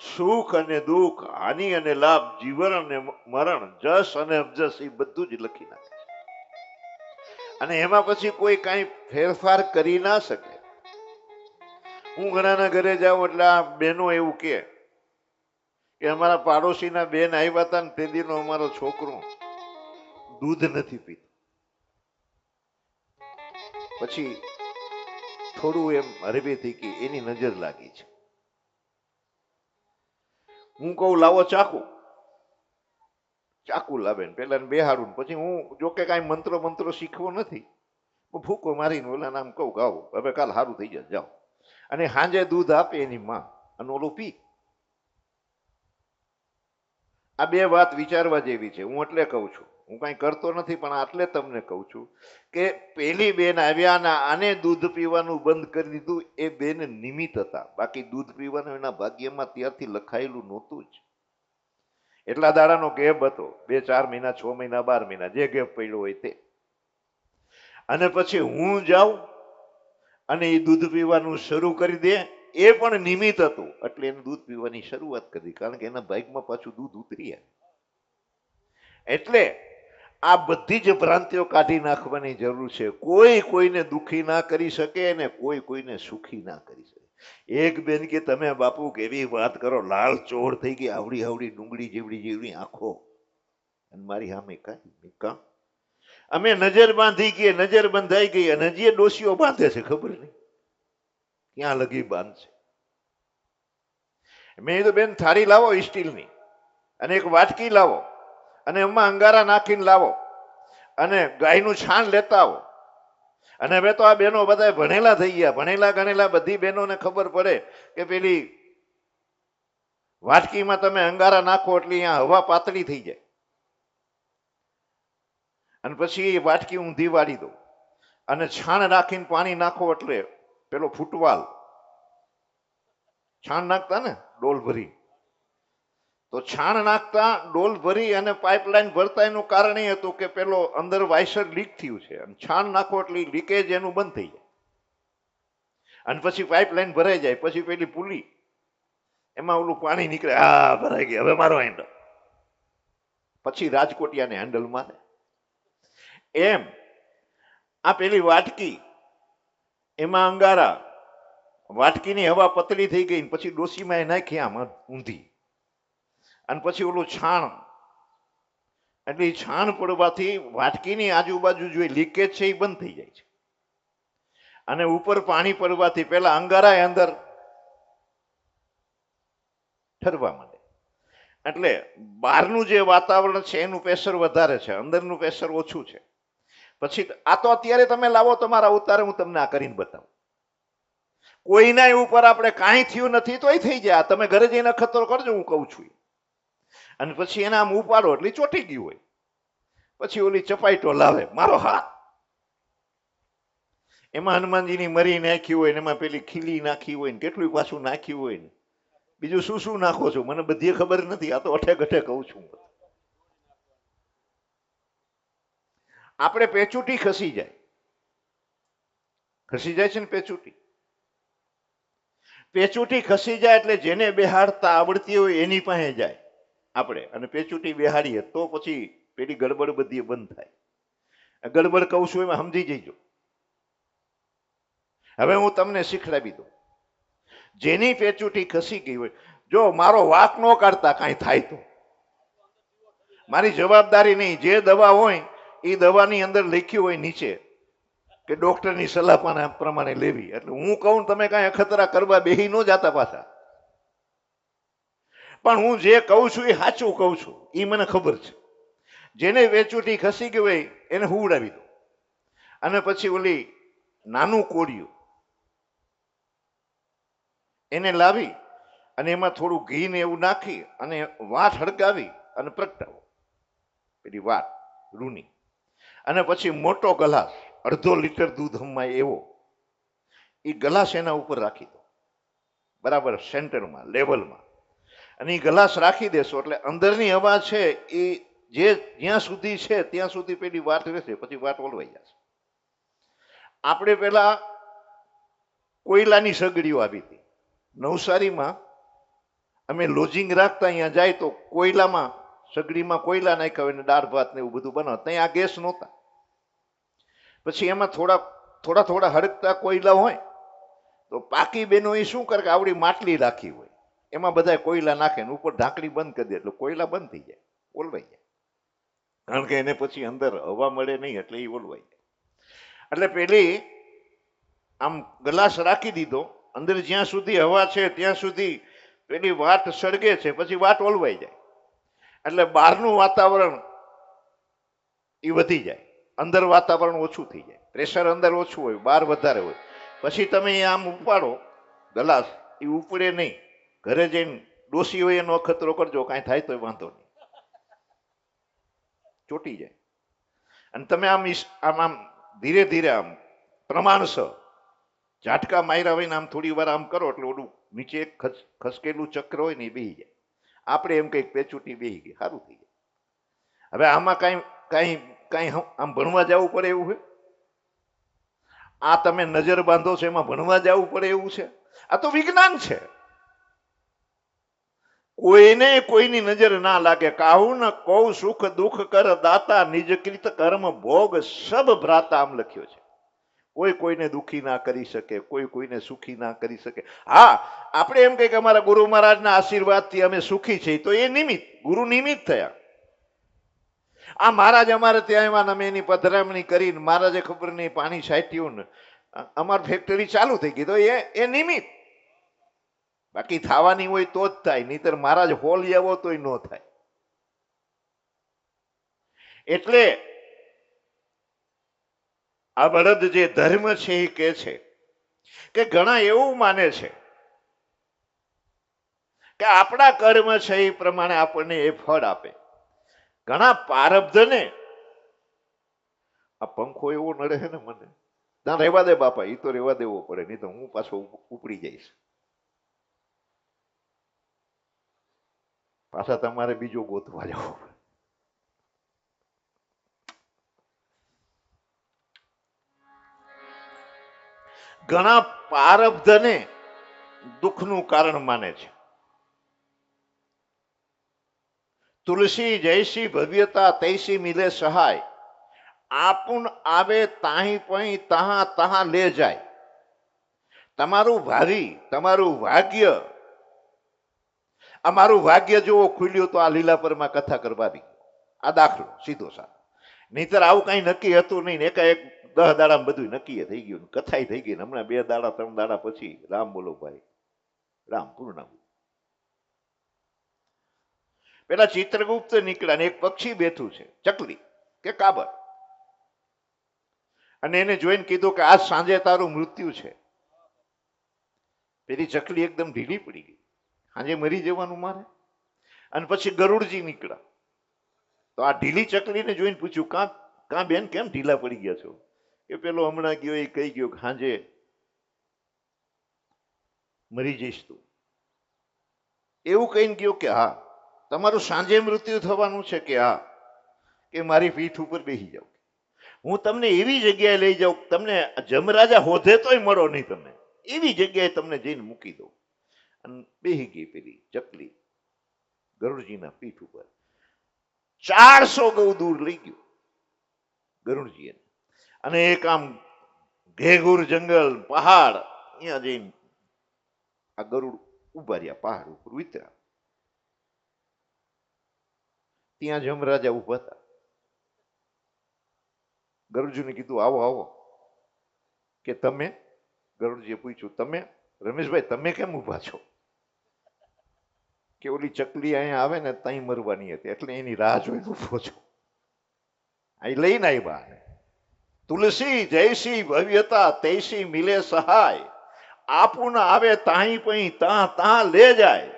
સુખ અને દુઃખ, હાનિ અને લાભ, જીવન અને મરણ, જસ અને અબજસ એ બધું જ લખી નાખે છે. અને એમાં પછી કોઈ કાંઈ ફેરફાર કરી ના શકે. હું ઘણાના ઘરે જાઉં એટલે આ બહેનો એવું કે અમારા પાડોશીના બેન આવ્યા હતા ને તે દીનો અમારો છોકરો દૂધ નથી પીતો. પછી થોડું એમ હરવેથી કે એની નજર લાગી છે. હું કહું લાવો ચાકુ. ચાકુ લાવે ને પેલા બેહાડું. પછી હું જોકે કાંઈ મંત્રો શીખવો નથી, ફૂકો મારીને ઓલા નામ કહું ગાઓ હવે કાલ સારું થઈ જાય જાઓ. અને સાંજે દૂધ આપે એની માં અને ઓલું પી. આ બે વાત વિચારવા જેવી છે. હું એટલે કહું છું, હું કાંઈ કરતો નથી પણ આટલે તમને કહું છું કે પેલી બેન આવ્યા અને આને દૂધ પીવાનું બંધ કરી દીધું. એ બેન નિમિત્ત હતા, બાકી દૂધ પીવાનું એના ભાગ્યમાં ત્યારથી લખાયેલું નહોતું જ. એટલા દાડાનો ગેપ હતો, 2-4 મહિના, 6 મહિના, 12 મહિના, જે ગેપ પડ્યો હોય તે. અને પછી હું જાઉં અને એ દૂધ પીવાનું શરૂ કરી દે. એ પણ નિમિત્ત હતું એટલે એને દૂધ પીવાની શરૂઆત કરી, કારણ કે એના ભાગમાં પાછું દૂધ ઉતરી આવે. એટલે આ બધી જ ભ્રાંતિઓ કાઢી નાખવાની જરૂર છે. કોઈ કોઈને દુઃખી ના કરી શકે અને કોઈ કોઈને સુખી ના કરી શકે. એક બેન કે તમે બાપુ કેવી વાત કરો, લાલ ચોળ થઈ ગઈ, આવડી આવડી ડુંગળી જેવડી આંખો, અને મારી સામે કાંઈ કામ. અમે નજર બાંધી ગઈ, નજર બંધાઈ ગઈ અને હજી ડોસીઓ બાંધે છે, ખબર નહીં ક્યાં લગી બાંધશે. મેં કીધું બેન થાળી લાવો સ્ટીલની અને એક વાટકી લાવો અને એમાં અંગારા નાખીને લાવો અને ગાયનું છાણ લેતા આવો. અને હવે તો આ બહેનો બધા ભણેલા થઈ ગયા, ભણેલા ગણેલા બધી બહેનોને ખબર પડે કે પેલી વાટકીમાં તમે અંગારા નાખો એટલે અહીંયા હવા પાતળી થઈ જાય. અને પછી એ વાટકી ઊંધી વાળી દો અને છાણ રાખીને પાણી નાખો એટલે પેલો ફૂટવાલ છાણ નાખતા ને ડોલ ભરી, તો છાણ નાખતા ડોલ ભરી અને પાઇપલાઇન ભરતા એનું કારણ એ હતું કે પેલો અંદર વાઇસર લીક થયું છે અને છાણ નાખો એટલે લીકેજ એનું બંધ થઈ જાય અને પછી પાઇપલાઇન ભરાઈ જાય. પછી પેલી પુલી એમાં ઓલું પાણી નીકળે, આ ભરાઈ ગઈ, હવે મારો હેન્ડલ. પછી રાજકોટિયાને હેન્ડલ મારે. એમ આ પેલી વાટકી એમાં અંગારા, વાટકીની હવા પતળી થઈ ગઈ, પછી ડોસીમાં એ નાખી આમાં ઊંધી, અને પછી ઓલું છાણ, એટલે એ છાણ પડવાથી વાટકીની આજુબાજુ જે લીકેજ છે એ બંધ થઈ જાય છે અને ઉપર પાણી પડવાથી પેલા અંગારા અંદર ઠરવા માંડે. એટલે બહારનું જે વાતાવરણ છે એનું પ્રેશર વધારે છે, અંદરનું પ્રેશર ઓછું છે. પછી આ તો અત્યારે તમે લાવો તમારા ઉતારે, હું તમને આ કરીને બતાવું. કોઈના ઉપર આપણે કાંઈ થયું નથી તોય થઈ જાય. તમે ઘરે જઈને ખતરો કરજો, હું કહું છું. અને પછી એને આમ ઉપાડો એટલે ચોટી ગયું હોય. પછી ઓલી ચપાઈટો લાવે, મારો હાથ, એમાં હનુમાનજીની મરી નાખી હોય ને એમાં પેલી ખીલી નાખી હોય ને કેટલું પાછું નાખ્યું હોય ને બીજું શું શું નાખો છો મને બધી ખબર નથી, આ તો અઠે ગઠે કહું છું. આપણે પેચુટી ખસી જાય છે ને પેચુટી. પેચુટી ખસી જાય એટલે જેને બેહાડતા આવડતી હોય એની પાસે જાય આપણે, અને પેચુટી બેહાડીએ તો પછી પેલી ગડબડ બધી બંધ થાય. ગડબડ કહું છું એમાં સમજી જઈજો. હવે હું તમને શીખડાવી દઉં. જેની પેચુટી ખસી ગઈ હોય, જો મારો વાંક ન કાઢતા કાંઈ થાય તો મારી જવાબદારી નહીં. જે દવા હોય એ દવાની અંદર લખ્યું હોય નીચે કે ડોક્ટરની સલાહ પ્રમાણે લેવી. એટલે હું કહું તમે કાંઈ અખતરા કરવા બેહી ન જાતા પાછા. પણ હું જે કહું છું એ સાચું કહું છું, એ મને ખબર છે. જેને વેચુટી ખસી ગઈ હોય એને હુવડાવી દો, અને પછી ઓલી નાનું કોળિયું એને લાવી અને એમાં થોડું ઘી ને એવું નાખી અને વાટ હળગાવી અને પ્રગટાવો, પેલી વાટ રૂની. અને પછી મોટો ગ્લાસ 1/2 લીટર દૂધ હમાય એવો, એ ગ્લાસ એના ઉપર રાખી દો, બરાબર સેન્ટરમાં લેવલમાં. અને એ ગ્લાસ રાખી દેશો એટલે અંદરની હવા છે એ જે જ્યાં સુધી છે ત્યાં સુધી પેલી વાત રહેશે, પછી વાત ઓલવાઈ જશે. આપણે પેલા કોયલાની સગડીઓ આવી હતી નવસારીમાં. અમે લોજિંગ રાખતા, અહીંયા જાય તો કોયલામાં સગડીમાં કોયલા નાખ્યા હોય ને દાળ ભાત ને એવું બધું બનાવતા. ત્યાં આ ગેસ નહોતા. પછી એમાં થોડા હળગતા કોયલા હોય તો પાકી બહેનો એ શું કરે કે આવડી માટલી રાખી હોય એમાં બધા કોયલા નાખે ને ઉપર ઢાંકણી બંધ કરી દે એટલે કોયલા બંધ થઈ જાય, ઓલવાઈ જાય. કારણ કે એને પછી અંદર હવા મળે નહીં એટલે એ ઓલવાઈ જાય. એટલે પેલી આમ ગ્લાસ રાખી દીધો, અંદર જ્યાં સુધી હવા છે ત્યાં સુધી પેલી વાટ સળગે છે, પછી વાટ ઓલવાઈ જાય. એટલે બહારનું વાતાવરણ એ વધી જાય, અંદર વાતાવરણ ઓછું થઈ જાય. પ્રેશર અંદર ઓછું હોય, બહાર વધારે હોય. પછી તમે આમ ઉપાડો ગ્લાસ, એ ઉપડે નહીં. ઘરે જઈને ડોસી હોય એનો અખતરો કરજો, કાંઈ થાય તો વાંધો નહીં, ચોટી જાય. અને તમે આમ આમ ધીરે ધીરે આમ પ્રમાણસર ઝાટકા માર્યા હોય ને આમ થોડી વાર આમ કરો એટલે ઓલું નીચે એક ખસકેલું ચક્ર હોય ને એ બેસી જાય. આપણે એમ કંઈક પેચુટી બેસી ગઈ, સારું થઈ જાય. હવે આમાં કાંઈ આમ ભણવા જવું પડે એવું છે? આ તમે નજર બાંધો છો એમાં ભણવા જવું પડે એવું છે? આ તો વિજ્ઞાન છે. કોઈને કોઈની નજર ના લાગે. કાહુ ન કૌ સુખ દુઃખ કર દાતા, નિજ કૃત કર્મ ભોગ સબ ભ્રાતા, આમ લખ્યો છે. કોઈ કોઈને દુઃખી ના કરી શકે, કોઈ કોઈને સુખી ના કરી શકે. હા, આપણે એમ કહીએ કે અમારા ગુરુ મહારાજના આશીર્વાદથી અમે સુખી છીએ, તો એ નિમિત્ત, ગુરુ નિમિત્ત થયા. આ મહારાજ અમારે ત્યાં એમાં અમે એની પધરામણી કરીને મહારાજે ખબર નહીં પાણી છાંટ્યું ને અમારી ફેક્ટરી ચાલુ થઈ ગઈ, તો એ નિમિત્ત. બાકી થવાની હોય તો જ થાય, નહીતર મહારાજ હોલ આવો તોય ન થાય. એટલે આ બળદ જે ધર્મ છે એ કે છે કે ઘણા એવું માને છે કે આપણા કર્મ છે એ પ્રમાણે આપણને એ ફળ આપે. ઘણા પારબ્ધને આ પંખો એવો નડે છે ને મને, ના રહેવા દે બાપા, એ તો રહેવા દેવો પડે, નહીં તો હું પાછો ઉપડી જઈશ. પાછા તમારે બીજો ગોતવા જવો પડે. ઘણા પારબ્ધને દુઃખનું કારણ માને છે. તુલસી જૈસી ભવ્યતા તૈસી મિલે સહાય, આપુન આવે તાહી પહી તહા તહા લે જાય. તમારું ભારી, તમારું ભાગ્ય, અમારું ભાગ્ય જેવો ખુલ્યું તો આ લીલાપરમાં કથા કરવાની. આ દાખલો સીધો સાધો. નહીતર આવું કઈ નક્કી હતું નહીં. એકાએક 10 દાડામાં બધું નક્કી થઈ ગયું, કથાઈ થઈ ગઈ. હમણાં 2 દાડા 3 દાડા પછી રામ બોલો ભાઈ, રામ પૂર્ણ. પેલા ચિત્રગુપ્ત નીકળ્યા ને એક પક્ષી બેઠું છે, ચકલી કે કાબર, અને એને જોઈને કીધું કે આજ સાંજે તારું મૃત્યુ છે. પેલી ચકલી એકદમ ઢીલી પડી ગઈ, સાંજે મરી જવાનું મારે. અને પછી ગરુડજી નીકળ્યા, તો આ ઢીલી ચકલીને જોઈને પૂછ્યું, કાં બેન કેમ ઢીલા પડી ગયા છો? એ પેલો હમણાં ગયો એ કહી ગયો કે સાંજે મરી જઈશ તું. એવું કહીને ગયો કે હા તમારું સાંજે મૃત્યુ થવાનું છે? કે હા. કે મારી પીઠ ઉપર બેસી જાઓ, હું તમને એવી જગ્યાએ લઈ જાઉં, તમને જમરાજા હોધે તોય મળો નહીં, તમે એવી જગ્યાએ તમને જઈને મૂકી દઉં. અને બેહી ગઈ પેલી ચકલી ગરુડજીના પીઠ ઉપર. 400 ગૌ દૂર લઈ ગયું ગરુડજીએ, અને એક આમ ઘેઘૂર જંગલ પહાડ, અહીંયા જઈને આ ગરુડ ઉભા રહ્યા, પહાડ ઉપર ઉતર્યા. ત્યાં જમરાજા ઉભા હતા. ગરુડજીને કીધું આવો આવો. કે તમે? ગરુડજીએ પૂછ્યું તમે રમેશભાઈ તમે કેમ ઉભા છો? કે ઓલી ચકલી અહીંયા આવે ને તઈ મરવાની હતી એટલે એની રાહ જોઈને ઉભો છો. અહીં લઈને આવ્યા. તુલસી જયસી ભવ્યતા તૈસી મિલે સહાય, આપુન આવે તાહી પઈ તા લે જાય.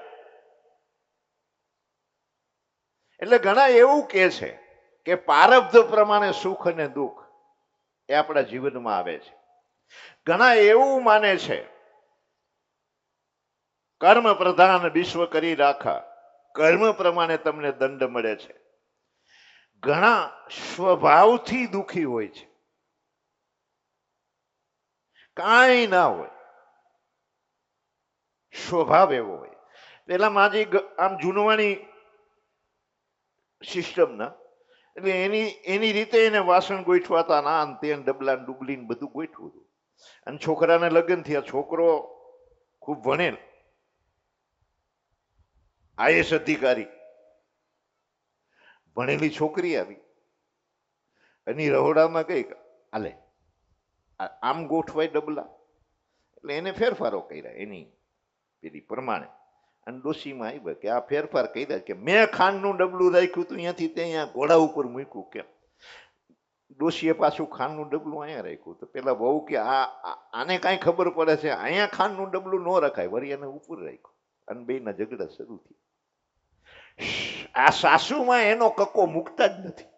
એટલે ઘણા એવું કે છે કે પ્રારબ્ધ પ્રમાણે સુખ અને દુઃખ એ આપણા જીવનમાં આવે છે. ઘણા એવું માને છે કર્મ પ્રધાન વિશ્વ કરી રાખા, કર્મ પ્રમાણે તમને દંડ મળે છે. ઘણા સ્વભાવથી દુઃખી હોય છે, કાંઈ ના હોય, સ્વભાવ એવો હોય. પેલા માજી આમ જૂનવાણી સિસ્ટમના, એટલે એની રીતે એને વાસણ ગોઠવાતા, ના તેન ડબલા ડુબલી બધું ગોઠવું હતું. અને છોકરાને લગ્ન થયા, છોકરો ખૂબ ભણેલ, આઈએસ અધિકારી, ભણેલી છોકરી આવી, એની રહોડામાં ગઈ, આલે આમ ગોઠવાય ડબલા, એટલે એને ફેરફારો કર્યા એની પેલી પ્રમાણે. અને ડોશીમાં આવ્યા કે આ ફેરફાર કર્યા, કે મેં ખાંડનું ડબલું રાખ્યું હતું અહીંયાથી ત્યાં ઘોડા ઉપર મૂક્યું કેમ? ડોશીએ પાછું ખાંડનું ડબલું અહીંયા રાખ્યું. તો પેલા બહુ કે આને કાંઈ ખબર પડે છે, અહીંયા ખાંડનું ડબલું ન રખાય, વળી એને ઉપર રાખ્યું. અને બેયના ઝઘડા શરૂ થયા. આ સાસુમાં એનો કક્કો મૂકતા જ નથી.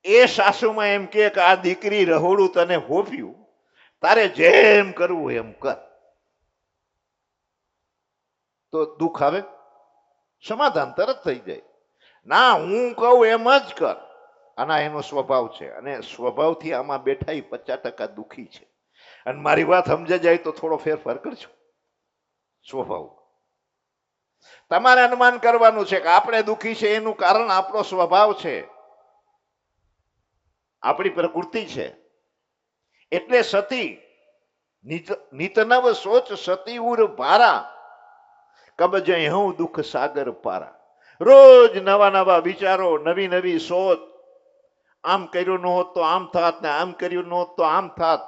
એ સાસુમાં એમ કે આ દીકરી રહોડું તને હોપ્યું, તારે જેમ કરવું એમ કર. તો દુઃખ આવે, સમાધાન તરત થઈ જાય. ના હું કહું એમ જ કર. આના એનો સ્વભાવ છે, અને સ્વભાવથી આમાં બેઠા 50% દુઃખી છે. અને મારી વાત સમજાઈ જાય તો થોડો ફેરફાર કરજો સ્વભાવ. તમારે અનુમાન કરવાનું છે કે આપણે દુઃખી છે એનું કારણ આપણો સ્વભાવ છે, આપણી પ્રકૃતિ છે. એટલે સતી નિતનવ સોચ સતી ઉર ભારા, કબ જય હું દુઃખ સાગર પારા. રોજ નવા નવા વિચારો, નવી નવી સોચ. આમ કર્યું ન હોત તો આમ થાત, ને આમ કર્યું ન હોત તો આમ થાત.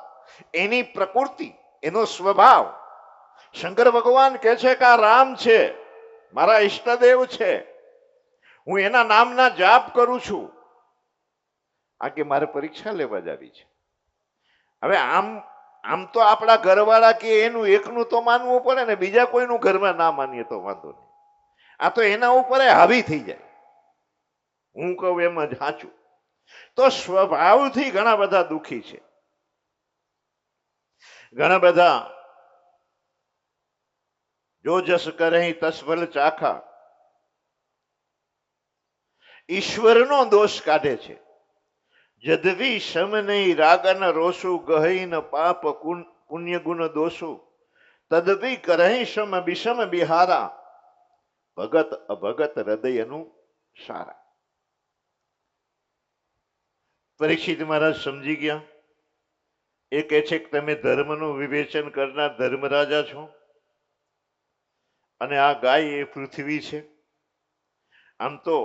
એની પ્રકૃતિ, એનો સ્વભાવ. શંકર ભગવાન કહે છે કે આ રામ છે, મારા ઈષ્ટદેવ છે, હું એના નામના જાપ કરું છું. આ કે મારે પરીક્ષા લેવા જ આવી છે. હવે આમ તો આપણા ઘરવાળા કે એનું એકનું તો માનવું પડે ને, બીજા કોઈનું ઘરમાં ના માનીએ તો વાંધો નહીં. આ તો એના ઉપર હાવી થઈ જાય, હું કહું એમ જ સાચું. તો સ્વભાવથી ઘણા બધા દુઃખી છે. ઘણા બધા જો જસ કરે તસફલ ચાખા, ઈશ્વરનો દોષ કાઢે છે. જદવી સમ નહીં રાગન રોસુ, ગહીન પાપ પુણ્ય ગુણ દોષુ, તદવી કરહી સમ વિષમ બિહારા, ભગત અભગત હૃદયનું સારા. પરીક્ષિત મહારાજ સમજી ગયા. એ કહે છે કે તમે ધર્મનું વિવેચન કરનાર ધર્મરાજા છો, અને આ ગાય એ પૃથ્વી છે. આમ તો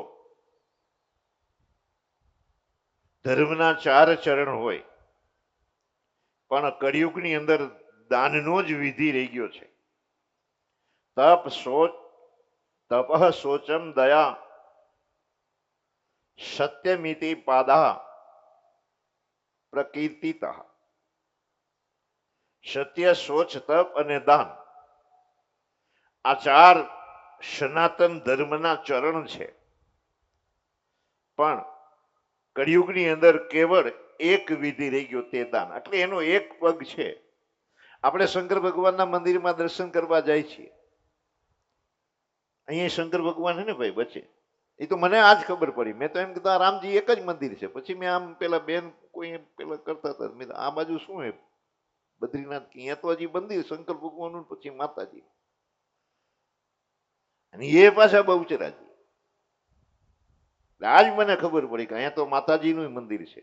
ધર્મના 4 ચરણ હોય, પણ કળિયુગની અંદર દાનનો જ વિધિ રહી ગયો છે. તપ શોચ, તપઃ શોચમ દયા, સત્યમિતિ પાદા પ્રકીર્તિતઃ. સત્ય, શોચ, તપ અને દાન, આ 4 સનાતન ધર્મના ચરણ છે. પણ કળિયુગની અંદર કેવળ એક વિધિ રહી ગયો, તે દાન. એટલે એનો એક પગ છે. આપણે શંકર ભગવાનના મંદિરમાં દર્શન કરવા જાય છીએ. અહીંયા શંકર ભગવાન છે ને ભાઈ વચ્ચે, એ તો મને આજ ખબર પડી. મેં તો એમ કીધું આ રામજી એક જ મંદિર છે. પછી મેં આમ પેલા બેન કોઈ પેલા કરતા હતા, મેં આ બાજુ શું હે? બદ્રીનાથ કે અહીંયા તો હજી મંદિર શંકર ભગવાનનું પછી માતાજી અને એ પાછા બહુચરાજી. આજ મને ખબર પડી કે અહીંયા તો માતાજીનું મંદિર છે.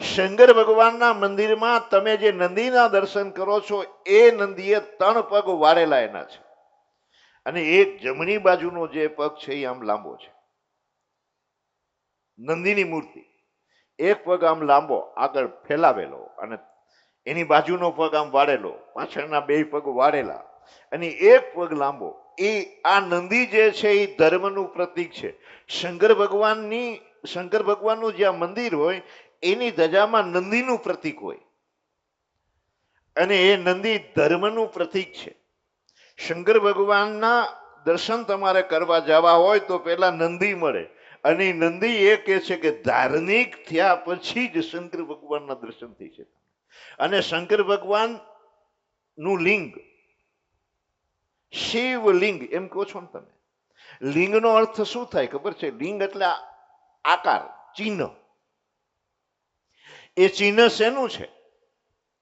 શંકર ભગવાનના મંદિરમાં તમે જે નંદીના દર્શન કરો છો એ નંદીએ 3 પગ વાળેલા એના છે અને એક જમણી બાજુનો જે પગ છે એ આમ લાંબો છે. નંદીની મૂર્તિ એક પગ આમ લાંબો આગળ ફેલાવેલો અને એની બાજુનો પગ આમ વાળેલો, પાછળના 2 પગ વાળેલા અને એક પગ લાંબો. એ આ નંદી જે છે એ ધર્મનું પ્રતીક છે. શંકર ભગવાનનું જ્યાં મંદિર હોય એની ધજામાં નંદીનું પ્રતીક હોય અને એ નંદી ધર્મનું પ્રતીક છે. શંકર ભગવાનના દર્શન તમારે કરવા જવા હોય તો પહેલા નંદી મળે અને નંદી એ કહે છે કે ધાર્મિક થયા પછી જ શંકર ભગવાનના દર્શન થઈ છે. અને શંકર ભગવાન નું લિંગ શિવલિંગ એમ કહો છો ને તમે. લિંગનો અર્થ શું થાય ખબર છે? લિંગ એટલે આકાર, ચિહ્ન. એ ચિહ્ન શેનું છે?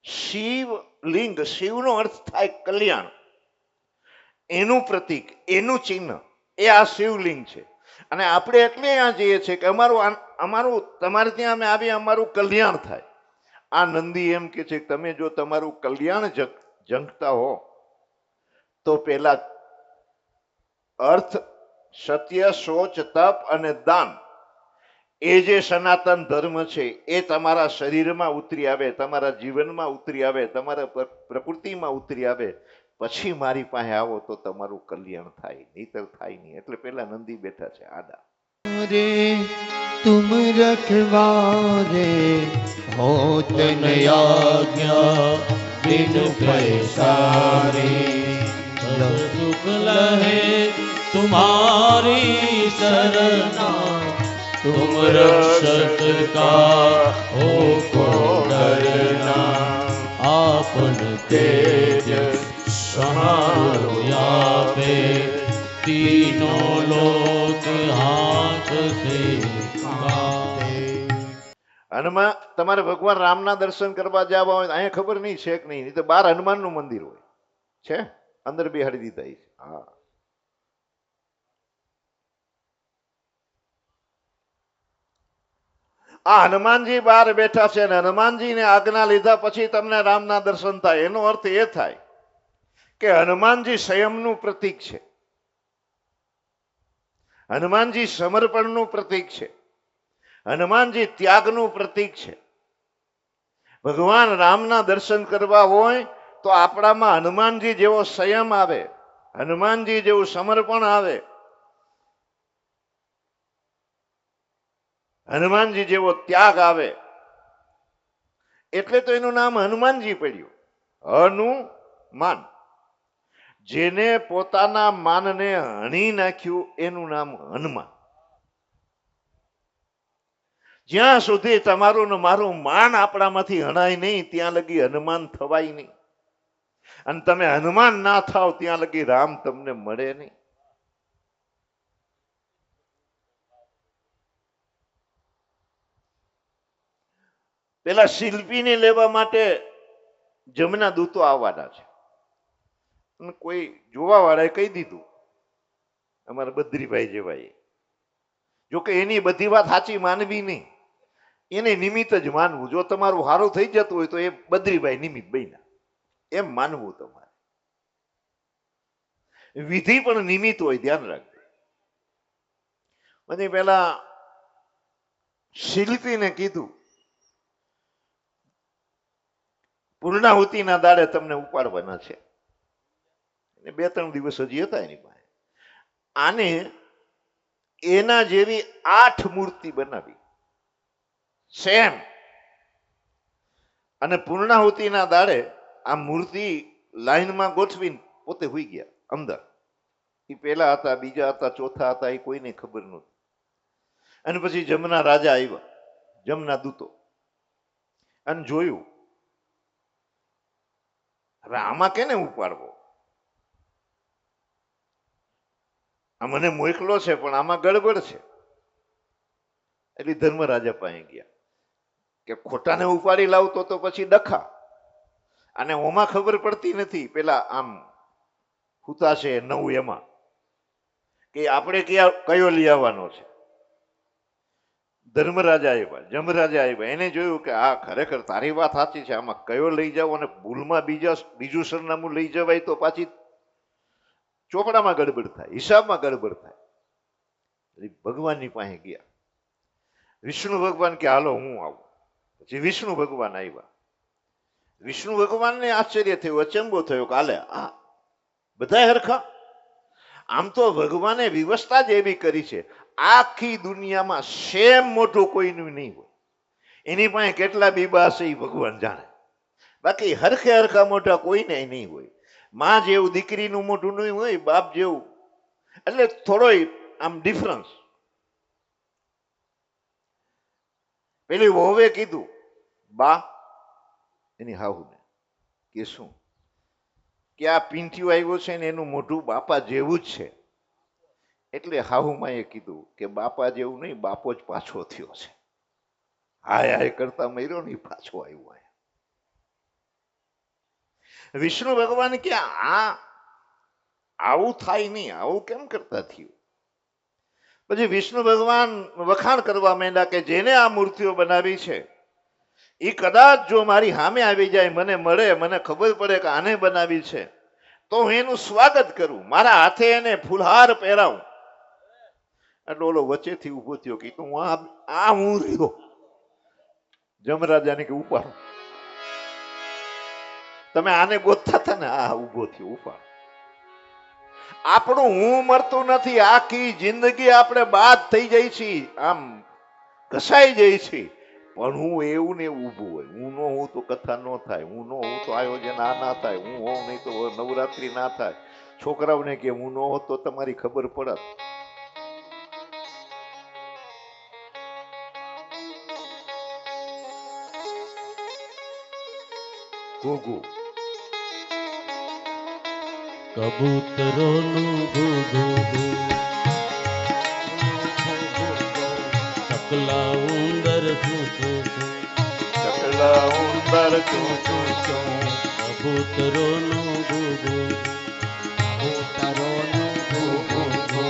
શિવલિંગ. શિવનો અર્થ થાય કલ્યાણ. એનું પ્રતીક, એનું ચિહ્ન એ આ શિવલિંગ છે. અને આપણે એટલે અહીંયા જઈએ છીએ કે અમારું તમારે ત્યાં અમે આવી અમારું કલ્યાણ થાય. આ નંદી એમ કે છે કે તમે જો તમારું કલ્યાણ ઝંખતા હો તો પેલા અર્થ, સત્ય, શૌચ, તપ અને દાન એ જે સનાતન ધર્મ છે એ તમારા શરીરમાં ઉતરી આવે, તમારા જીવનમાં ઉતરી આવે, તમારા પ્રકૃતિમાં ઉતરી આવે પછી મારી પાસે આવો તો તમારું કલ્યાણ થાય, નહીતર થાય નહીં. એટલે પેલા નંદી બેઠા છે આડા. રે તુમ રખવારે હોત ન આજ્ઞા बिन पैसारे सब सुख लहे तुम्हारी सरना तुम रक्षक का हो को डरना आपन तेज सहारो यापे तीनों लोक हाथ से હનુમાન તમારે ભગવાન રામના દર્શન કરવા જવા હોય અહીંયા ખબર નહીં છે કે નહીં, તો 12 હનુમાનનું મંદિર હોય છે, અંદર બેહાડી દીધા છે. હા, આ હનુમાનજી બહાર બેઠા છે અને હનુમાનજીને આજ્ઞા લીધા પછી તમને રામના દર્શન થાય. એનો અર્થ એ થાય કે હનુમાનજી સંયમનું પ્રતીક છે, હનુમાનજી સમર્પણનું પ્રતીક છે, હનુમાનજી ત્યાગનું પ્રતીક છે. ભગવાન રામના દર્શન કરવા હોય તો આપણામાં હનુમાનજી જેવો સંયમ આવે, હનુમાનજી જેવું સમર્પણ આવે, હનુમાનજી જેવો ત્યાગ આવે. એટલે તો એનું નામ હનુમાનજી પડ્યું. હનુમાન, જેને પોતાના માનને હણી નાખ્યું એનું નામ હનુમાન. જ્યાં સુધી તમારું ને મારું માન આપણામાંથી હણાય નહીં ત્યાં લગી હનુમાન થવાય નહીં. અને તમે હનુમાન ના થાવ ત્યાં લગી રામ તમને મળે નહીં. પેલા શિલ્પીને લેવા માટે જમના દૂતો આવવાના છે. કોઈ જોવા વાળાએ કહી દીધું, અમારા બદ્રીભાઈ જેવા. જોકે એની બધી વાત સાચી માનવી નહીં, એને નિમિત્ત જ માનવું. જો તમારું સારું થઈ જતું હોય તો એ બદ્રીભાઈ નિમિત્ત બન્યા એમ માનવું તમારે. વિધિ પણ નિમિત્ત હોય, ધ્યાન રાખજો. પછી પેલા શિલ્પીને કીધું પૂર્ણાહુતિના દાડે તમને ઉપાડવાના છે. 2-3 દિવસ હજી હતા એની પાસે. આને એના જેવી 8 મૂર્તિ બનાવી સેમ, અને પૂર્ણાહુતિના દાડે આ મૂર્તિ લાઈનમાં ગોઠવીને પોતે હોઈ ગયા અંદર. એ પેલા હતા, બીજા હતા, ચોથા હતા, એ કોઈને ખબર નહોતી. અને પછી જમના રાજા આવ્યા, જમના દૂતો, અને જોયું હવે આમાં કેને ઉપાડવો? આ મને મોકલો છે પણ આમાં ગડબડ છે. એટલે ધર્મરાજા પાસે ગયા કે ખોટાને ઉપાડી લાવતો તો પછી ડખા, અને ઓમાં ખબર પડતી નથી પેલા આમ હુતા છે 9 એમાં કે આપણે કયો લઈ આવવાનો છે. ધર્મરાજા આવ્યા, જમરાજા આવ્યા, એને જોયું કે આ ખરેખર તારી વાત સાચી છે, આમાં કયો લઈ જાવ અને ભૂલમાં બીજું સરનામું લઈ જવાય તો પાછી ચોપડામાં ગડબડ થાય, હિસાબમાં ગડબડ થાય. ભગવાનની પાસે ગયા. વિષ્ણુ ભગવાન કે હાલો હું આવું. પછી વિષ્ણુ ભગવાન આવ્યા. વિષ્ણુ ભગવાનને આશ્ચર્ય થયું, અચંબો થયો કે હાલે આ બધા હરખા. આમ તો ભગવાને વ્યવસ્થા જ એવી કરી છે, આખી દુનિયામાં સેમ મોટું કોઈનું નહીં હોય. એની પાસે કેટલા બીબા હશે એ ભગવાન જાણે. બાકી હરખે હરખા મોટા કોઈને નહીં હોય. માં જેવું દીકરીનું મોટું નહીં હોય, બાપ જેવું, એટલે થોડો આમ ડિફરન્સ. પેલી વહુએ કીધું બા એની હાહુને કે શું કે આ પીંઠિયું આવ્યો છે ને એનું મોઢું બાપા જેવું જ છે. એટલે હાહુમાં એ કીધું કે બાપા જેવું નહીં, બાપો જ પાછો થયો છે. હાય હાય કરતા મર્યો ને પાછો આવ્યો. વિષ્ણુ ભગવાન કે આવું થાય નહીં, આવું કેમ કરતા થયું. પછી વિષ્ણુ ભગવાન વખાણ કરવા માંડ્યા કે જેને આ મૂર્તિઓ બનાવી છે એ કદાચ જો મારી સામે આવી જાય, મને મળે, મને ખબર પડે કે આને બનાવી છે, તો હું એનું સ્વાગત કરું, મારા હાથે એને ફૂલહાર પહેરાવું. એટલે ઓલો વચ્ચેથી ઉભો થયો કે હું રહ્યો. જમરાજાને કે ઉપાડો, તમે આને ગોતતા હતા ને, આ ઉભો થયો, ઉપાડો. આપણું હું મરતું નથી, આખી જિંદગી આપણે બાદ થઈ જાય છીએ, આમ ઘસાઈ જાય છે, પણ હું એવું ને એવું ઊભું હોય. હું ન હોઉં તો કથા ન થાય, હું ન હોઉં તો આયોજન આ ના થાય, હું હોઉં નહીં તો નવરાત્રી ના થાય. છોકરાઓને કે હું ન હોત તો તમારી ખબર પડત. ગોગો કબૂતરોનું ઘૂઘુ, ચકલા ઉંદર ચૂ ચૂ ચૂ, ચકલા ઉંદર ચૂ ચૂ ચૂ, કબૂતરોનું ઘૂઘુ, કબૂતરોનું ઘૂઘુ,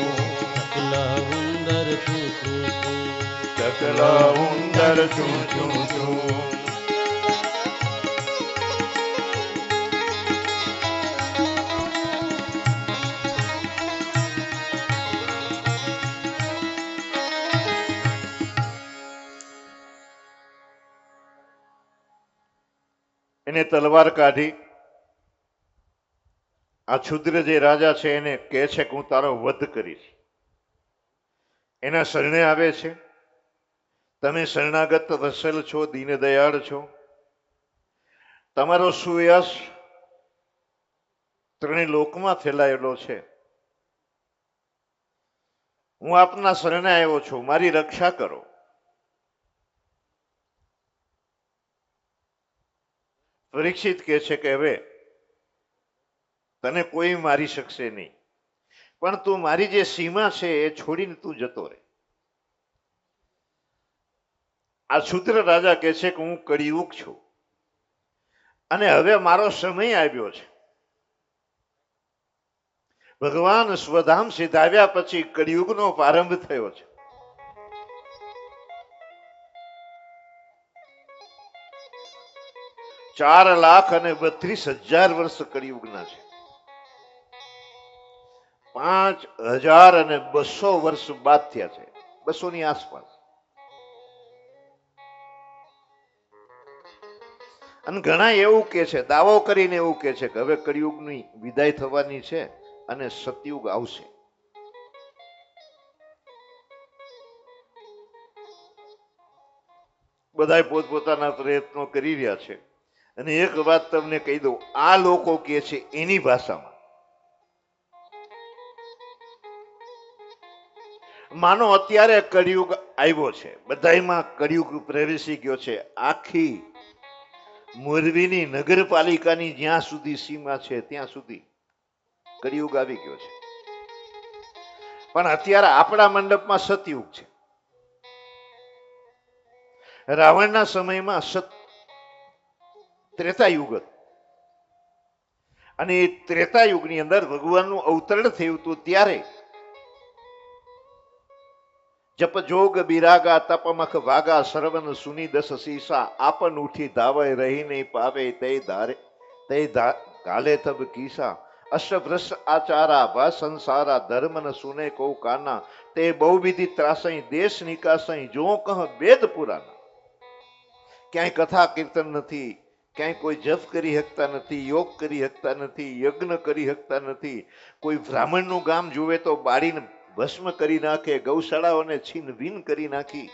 ચકલા ઉંદર ચૂ ચૂ ચૂ. ચકલા ઉંદર ચૂ ચૂ ચૂ. એને તલવાર કાઢી. આ ક્ષુદ્ર જે રાજા છે એને કહે છે કે હું તારો વધ કરીશ. એના શરણે આવે છે. તમે શરણાગત વત્સલ છો, દીનદયાળ છો, તમારો સુયશ ત્રણેય લોકમાં ફેલાયેલો છે. હું આપના શરણે આવ્યો છું, મારી રક્ષા કરો. પરીક્ષિત કહે છે કે હવે તને કોઈ મારી શકશે નહીં, પણ તું મારી જે સીમા છે એ છોડીને તું જતો રહે. આ ક્ષુદ્ર રાજા કહે છે કે હું કળિયુગ છું અને હવે મારો સમય આવ્યો છે. ભગવાન સ્વધામ સિધાવ્યા પછી કળિયુગનો પ્રારંભ થયો છે. ચાર લાખ અને 32,000 વર્ષ કળિયુગના છે. 5,200 વર્ષ બાદ થયા છે, 200 ની આસપાસ. અને ઘણા એવું કે છે, દાવો કરીને એવું કે છે કે હવે કળિયુગની વિદાય થવાની છે અને સતયુગ આવશે. બધા પોતપોતાના પ્રયત્નો કરી રહ્યા છે. અને એક વાત તમને કહી દઉં, આ લોકો કે છે એની ભાષામાં, માનો અત્યારે કળિયુગ આવ્યો છે, બધાયમાં કળિયુગ પ્રવેશી ગયો છે. આખી મોરબીની નગરપાલિકાની જ્યાં સુધી સીમા છે ત્યાં સુધી કળિયુગ આવી ગયો છે. પણ અત્યારે આપણા મંડપમાં સતયુગ છે. રાવણના સમયમાં ત્રેતાયુગ, અને એ ત્રેતા યુગની અંદર ભગવાનનું અવતરણ થયું હતું ત્યારે જપ જોગ બિરાગા તપમખ વાગા સરવન સુની દસ સીસા આપન ઉઠી ધાવે રહી નહીં પાવે તે ધારે તે ગાલે તબ કીસા અષ્ટભ્રસ આચારા ભા સંસારા ધર્મ ન સુને કો કાના તે બહુવિધિ ત્રાસઈ દેશ નિકાસઈ જો કહ વેદ પુરાના. ક્યાંય કથા કીર્તન નથી, ક્યાંય કોઈ જપ કરી શકતા નથી, યોગ કરી શકતા નથી, યજ્ઞ કરી શકતા નથી. કોઈ બ્રાહ્મણનું ગામ જુએ તો બાળીને ભસ્મ કરી નાખે, ગૌશાળાઓને છીન ભીન કરી નાખી.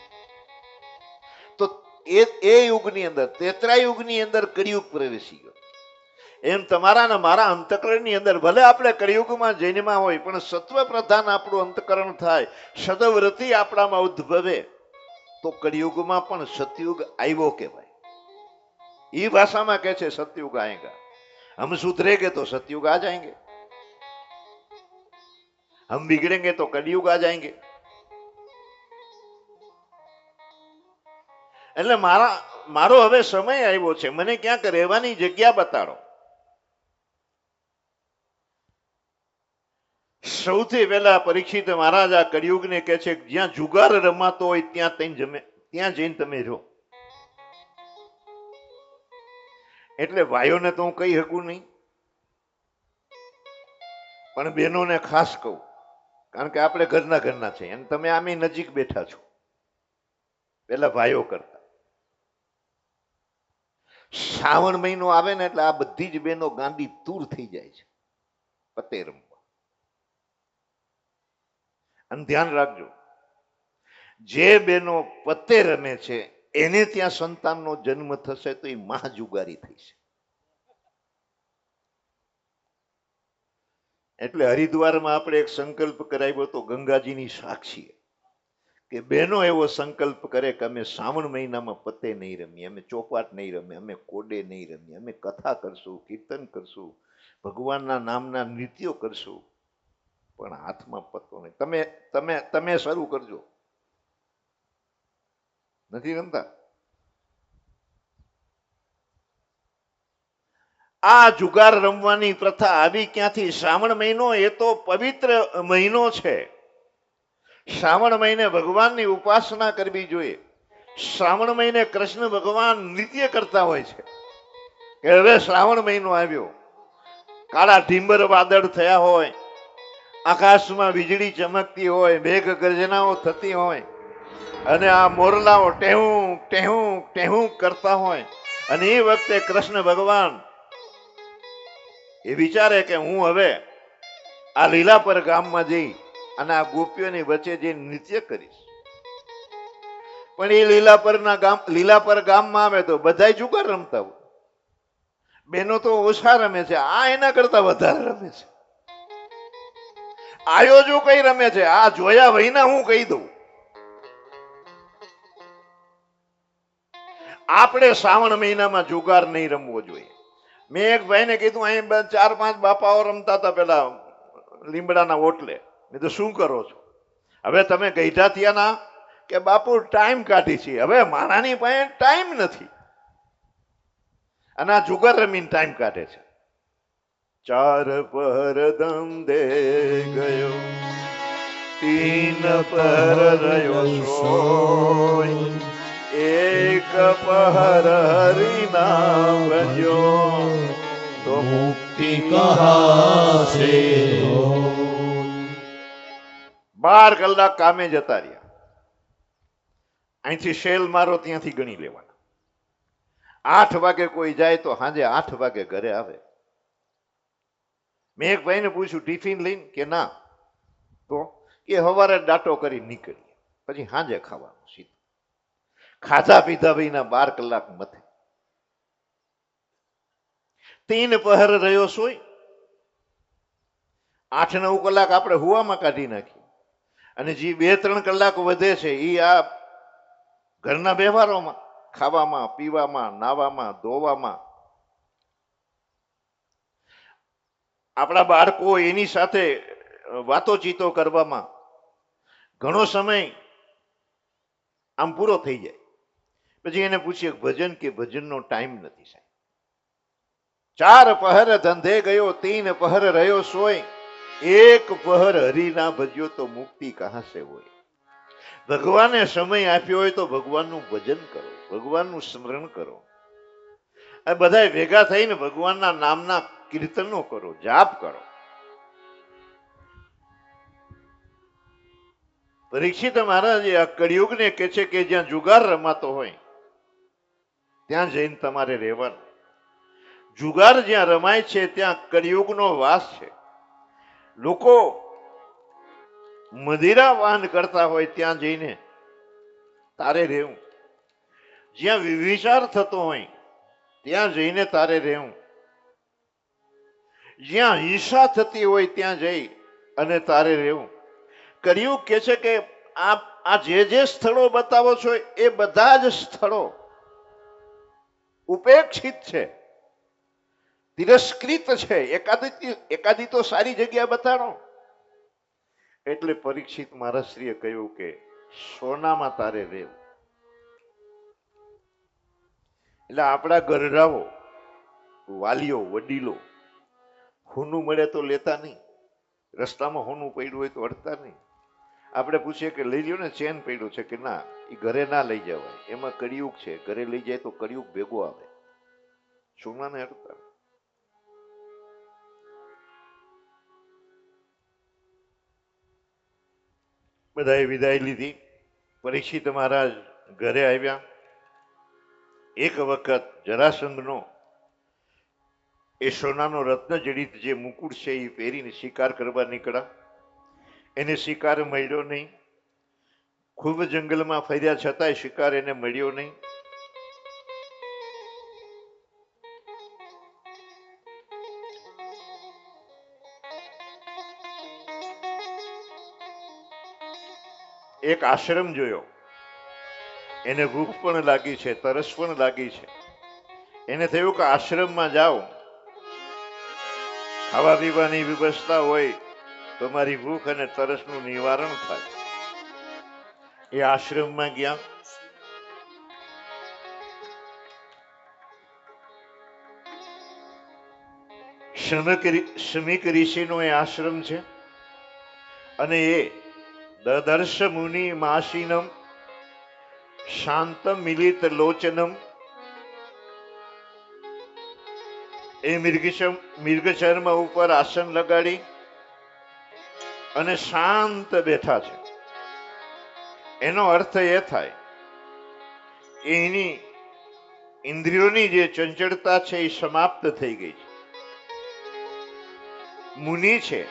તો એ યુગની અંદર, ત્રેતા યુગની અંદર કળિયુગ પ્રવેશી ગયો. એમ તમારા ને મારા અંતકરણની અંદર ભલે આપણે કળિયુગમાં જન્મા હોય પણ સત્વ પ્રધાન આપણું અંતકરણ થાય, સદવ્રતિ આપણામાં ઉદ્ભવે તો કળિયુગમાં પણ સતયુગ આવ્યો કહેવાય. એ ભાષામાં કહે છે સતયુગ આएगा, हम सुधरेंगे तो सतयुग आ जाएंगे, हम बिगड़ेंगे तो कलयुग आ जाएंगे. એટલે મારો હવે સમય આવ્યો છે, મને ક્યાંક રહેવાની જગ્યા બતાડો. સૌથી પહેલા પરીક્ષિત મહારાજ આ કળિયુગને કહે છે જ્યાં જુગાર રમાતો હોય ત્યાં જઈને તમે રહો. એટલે ભાઈઓને તો હું કહી શકું નહીં, પણ બહેનોને ખાસ કહું, કારણ કે આપણે ઘરના છે અને તમે આમે નજીક બેઠા છો. પેલા ભાઈઓ કરતા શ્રાવણ મહિનો આવે ને એટલે આ બધી જ બહેનો ગાંડી તૂર થઈ જાય છે પતે રમવા. અને ધ્યાન રાખજો, જે બહેનો પત્તે રમે છે એને ત્યાં સંતાનનો જન્મ થશે તો એ મહાજુગારી થઈ છે. એટલે હરિદ્વારમાં આપણે એક સંકલ્પ કરાવ્યો હતો ગંગાજીની સાક્ષી કે બહેનો એવો સંકલ્પ કરે કે અમે શ્રાવણ મહિનામાં પત્તે નહીં રમીએ, અમે ચોપાટ નહીં રમીએ, અમે કોડે નહીં રમીએ, અમે કથા કરશું, કીર્તન કરશું, ભગવાનના નામના નૃત્યો કરશું, પણ હાથમાં પત્તો નહીં. તમે તમે તમે શરૂ કરજો. નથી રમતા? આ જુગાર રમવાની પ્રથા આવી ક્યાંથી? શ્રાવણ મહિનો એ તો પવિત્ર મહિનો છે. શ્રાવણ મહિને ભગવાનની ઉપાસના કરવી જોઈએ. શ્રાવણ મહિને કૃષ્ણ ભગવાન નૃત્ય કરતા હોય છે કે હવે શ્રાવણ મહિનો આવ્યો, કાળા ઢીંબર વાદળ થયા હોય, આકાશમાં વીજળી ચમકતી હોય, મેઘ ગર્જનાઓ થતી હોય અને આ મોરલાઓ ટેહું ટેહું ટેહું કરતા હોય, અને એ વખતે કૃષ્ણ ભગવાન એ વિચારે કે હું હવે આ લીલાપર ગામમાં જઈ અને આ ગોપીઓની વચ્ચે જઈ નૃત્ય કરીશ. પણ એ લીલાપર ગામમાં આવે તો બધા જુગાર રમતા હોય, બેનો તો ઓછા રમે છે, આ એના કરતા વધારે રમે છે. આયોજો કઈ રમે છે, આ જોયા વહીના હું કહી દઉં. આપણે શ્રાવણ મહિનામાં જુગાર નહીં રમવો જોઈએ. મેં એક ભાઈને કીધું, અહીં 4-5 બાપાઓ રમતા હતા પેલા લીમડાના ઓટલે. મેં તો શું કરો છો? હવે તમે ગઈઢા થયા ના કે બાપુ ટાઈમ કાઢી છે. હવે માણાની પાસે ટાઈમ નથી અને આ જુગાર રમીને ટાઈમ કાઢે છે. 4 પહર દમ દે ગયો, 3 પહર રહ્યો સોય, 1 પહર હરિ નામ ભજ્યો તો મુક્તિ કહા છે. 12 કલાક કામે જતા રહ્યા. અહીંથી શેલ મારો ત્યાંથી ગણી લેવાના. 8 વાગે કોઈ જાય તો સાંજે 8 વાગે ઘરે આવે. મેં એક ભાઈને પૂછ્યું ટિફિન લઈને કે ના, તો કે સવારે ડાટો કરી નીકળીએ, પછી સાંજે ખાવાનું સીધું. ખાધા પીધા ભાઈના 12 કલાક મથે. 3 પહર રહ્યો સોય, 8-9 કલાક આપણે હુવામાં કાઢી નાખીએ અને જે 2-3 કલાક વધે છે એ આ ઘરના વ્યવહારોમાં, ખાવામાં, પીવામાં, નાવામાં, ધોવામાં. આપણા બાળકો એની સાથે વાતોચીતો કરવામાં ઘણો સમય આમ પૂરો થઈ જાય. પછી એને પૂછીએ ભજન, કે ભજનનો ટાઈમ નથી સાહેબ, ચાર પહર ધંધે ગયો, 3 પહર રહ્યો સોય, એક પહર હરી ના ભજ્યો તો મુક્તિ કહા સે હોય. ભગવાને સમય આપ્યો હોય તો ભગવાનનું ભજન કરો, ભગવાનનું સ્મરણ કરો. આ બધા ભેગા થઈને ભગવાનના નામના કીર્તનો કરો, જાપ કરો. પરીક્ષિત મહારાજ આ કળિયુગને કહે છે કે જ્યાં જુગાર રમાતો હોય ત્યાં જઈને તમારે રહેવાનું. જુગાર જ્યાં રમાય છે ત્યાં કળિયુગનો વાસ છે. લોકો મદિરા પાન કરતા હોય ત્યાં જઈને તારે રહેવું. જ્યાં વિચાર થતો હોય ત્યાં જઈને તારે રહેવું. જ્યાં હિંસા થતી હોય ત્યાં જઈ અને તારે રહેવું. કળિયુગ કહે છે કે આ જે સ્થળો બતાવો છો એ બધા જ સ્થળો ઉપેક્ષિત છે, તિરસ્કૃત છે. એકાદી તો સારી જગ્યા બતાડો. એટલે પરીક્ષિત મહારાજશ્રીએ કહ્યું કે સોનામાં તારે રહેવું. એટલે આપણા ગરડાઓ, વાલીઓ, વડીલો હોનું મળે તો લેતા નહીં, રસ્તામાં હોનું પડ્યું હોય તો અડતા નહીં. આપણે પૂછીએ કે લઈ લ્યો ને, ચેન પડ્યું છે, કે ના, એ ઘરે ના લઈ જવાય, એમાં કળિયુગ છે, ઘરે લઈ જાય તો કળિયુગ ભેગો આવે. સોનાને અડતા. બધાએ વિદાય લીધી. પરીક્ષિત મહારાજ ઘરે આવ્યા. એક વખત જરાસંઘનો એ સોનાનો રત્ન જડિત જે મુકુટ છે એ પહેરીને શિકાર કરવા નીકળ્યા. એને શિકાર મળ્યો નહીં. ખૂબ જંગલમાં ફર્યા છતાંય શિકાર એને મળ્યો નહીં. એક આશ્રમ જોયો. એને ભૂખ પણ લાગી છે, તરસ પણ લાગી છે. એને થયું કે આશ્રમમાં જાઓ, ખાવા પીવાની વ્યવસ્થા હોય તો મારી ભૂખ અને તરસનું નિવારણ થાય. એ આશ્રમમાં ગયા. શમીક ઋષિનો એ આશ્રમ છે અને એ દદર્શ મુનિ માસીનમ શાંતમ મિલિત લોચનમ. એ મિર્ગચર્મ ઉપર આસન લગાડી અને શાંત બેઠા છે. એનો અર્થ એ થાય કે એની ઇન્દ્રિયોની જે ચંચળતા છે એ સમાપ્ત થઈ ગઈ છે. મુનિ છે.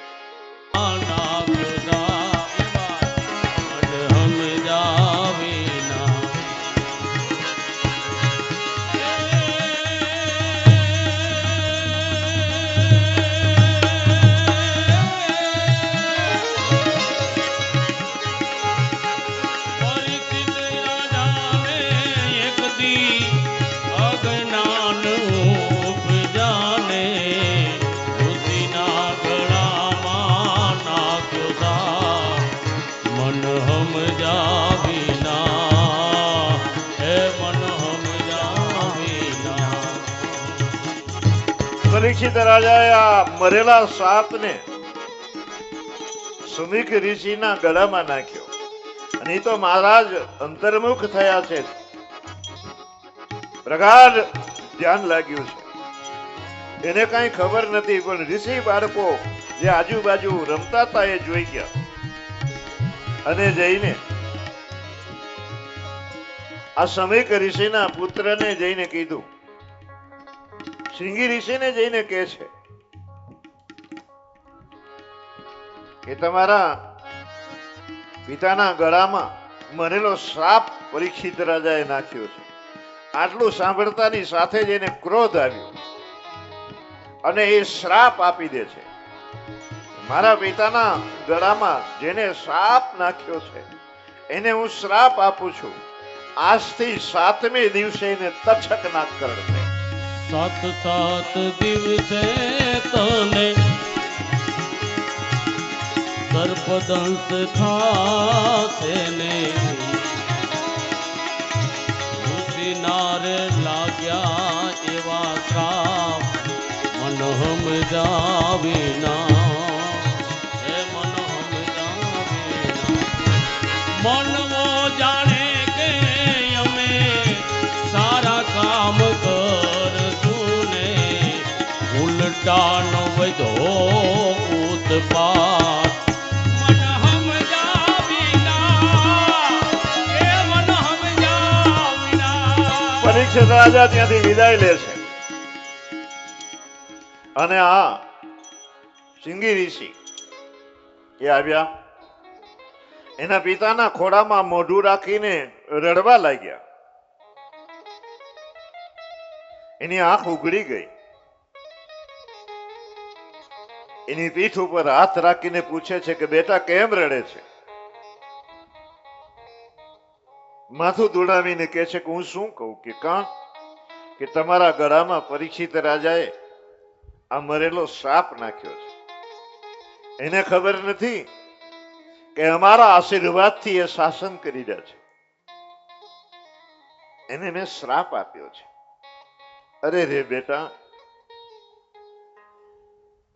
પરીક્ષિત રાજાએ આ મરેલા સાપને શમીક ઋષિના ગળામાં નાખ્યો. અને એ તો મહારાજ અંતર્મુખ થયા છે, પ્રગાઢ ધ્યાન લાગ્યું છે. એને કઈ ખબર નથી, પણ ઋષિ બાળકો જે આજુબાજુ રમતા હતા એ જોઈ ગયા અને જઈને આ શમીક ઋષિના પુત્રને જઈને કીધું. શૃંગી ઋષિને જઈને કહે છે કે તમારા પિતાના ગળામાં મરેલો શ્રાપ પરીક્ષિત રાજાએ નાખ્યો છે. આટલું સાંભળતાની સાથે જ એને ક્રોધ આવ્યો અને એ શ્રાપ આપી દે છે. મારા પિતાના ગળામાં જેને શ્રાપ નાખ્યો છે એને હું શ્રાપ આપું છું. આજથી 7મે દિવસે એને તક્ષક નાક કરશે. 7 દિવસે તને સર્પદંશ થાશે ને. ઋષિનારે લાગ્યા એવા શ્રાપ સમજા વિના હે મન સમજા વિના મનવો જાણે કે અમે સારા કામ કરશું ને ઉલટાનો વધો ઉત્પાત મન સમજા વિના હે મન સમજા વિના પરીક્ષિત રાજા ત્યાંથી વિદાય લે છે અને આ સિંગી ઋષિ એ આવ્યા એના પિતાના ખોળામાં મોઢું રાખીને રડવા લાગ્યા. એની આંખ ઉઘડી ગઈ. એની પીઠ ઉપર હાથ રાખીને પૂછે છે કે બેટા કેમ રડે છે? માથું દોડાવીને કહે છે કે હું શું કહું કે તમારા ગળામાં પરીક્ષિત રાજાએ આ મરેલો સાપ નાખ્યો છે. એને ખબર નથી કે અમારા આશીર્વાદથી એ શાસન કરી રહ્યા છે. એને મેં શ્રાપ આપ્યો છે. અરે રે બેટા,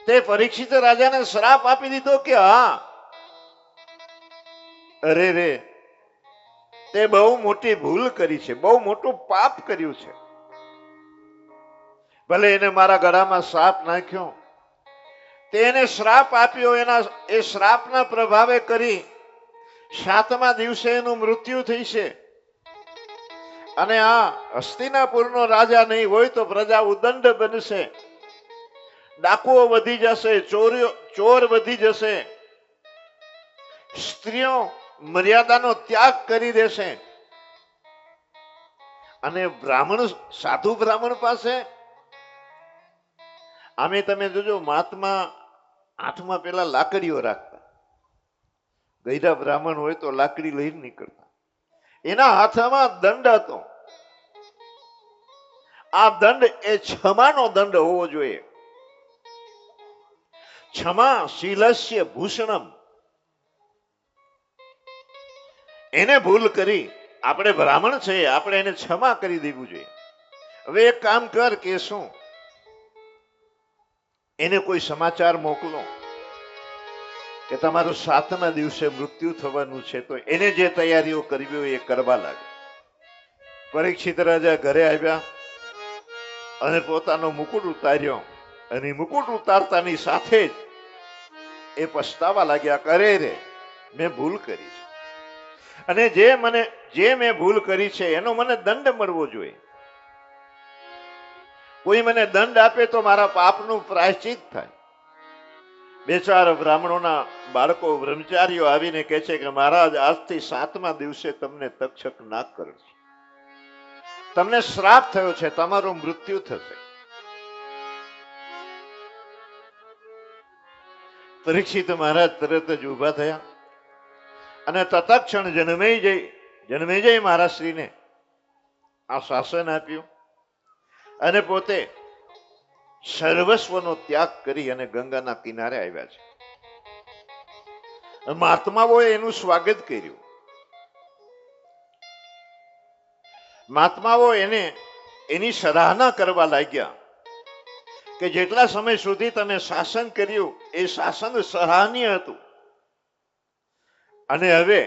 તે પરીક્ષિત રાજાને શ્રાપ આપી દીધો કે હા? અરે રે, તે બહુ મોટી ભૂલ કરી છે, બહુ મોટું પાપ કર્યું છે. ભલે એને મારા ગળામાં સાપ નાખ્યો, તેને શ્રાપ આપ્યો, એ શ્રાપના પ્રભાવે કરી 7મા દિવસે એનું મૃત્યુ થઈ છે. અને આ હસ્તિનાપુરનો રાજા નહીં હોય તો પ્રજા ઉદંડ બનશે, ડાકુઓ વધી જશે, ચોર વધી જશે, સ્ત્રીઓ મર્યાદાનો ત્યાગ કરી દેશે. અને સાધુ બ્રાહ્મણ પાસે આમે તમે જોજો, મહાત્મા 8માં પેલા લાકડીઓ રાખતા. ગઈઢા બ્રાહ્મણ હોય તો લાકડી લઈને નીકળતા. એના હાથમાં દંડ હતો. આ દંડ એ ક્ષમાનો દંડ હોવો જોઈએ. ક્ષમા શીલસ્ય ભૂષણમ. એને ભૂલ કરી, આપણે બ્રાહ્મણ છે, આપણે એને ક્ષમા કરી દેવું જોઈએ. હવે એક કામ કર કે શું, એને કોઈ સમાચાર મોકલો કે તમારું 7મા દિવસે મૃત્યુ થવાનું છે, તો એને જે તૈયારીઓ કરવી હોય એ કરવા લાગે. પરીક્ષિત રાજા ઘરે આવ્યા અને પોતાનો મુકુટ ઉતાર્યો, અને મુકુટ ઉતારતાની સાથે જ એ પછતાવા લાગ્યા, કરે રે મેં ભૂલ કરી છે, અને જે મેં ભૂલ કરી છે એનો મને દંડ મળવો જોઈએ. કોઈ મને દંડ આપે તો મારા પાપનું પ્રાયશ્ચિત થાય. 2-4 બ્રાહ્મણોના બાળકો બ્રહ્મચારીઓ આવીને કહે છે કે મહારાજ, આજથી 7મા દિવસે તમને તક્ષક નાગ કરશે, તમને શ્રાપ થયો છે, તમારું મૃત્યુ થશે. પરીક્ષિત મહારાજ તરત જ ઉભા થયા અને તત્ક્ષણ જન્મેજય મહારાજશ્રીને આ શાસન આપ્યું અને પોતે સર્વસ્વનો ત્યાગ કરી અને ગંગાના કિનારે આવ્યા છે. મહાત્માઓએ એનું સ્વાગત કર્યું. મહાત્માઓ એની સરાહના કરવા લાગ્યા કે જેટલા સમય સુધી તમે શાસન કર્યું એ શાસન સરાહનીય હતું, અને હવે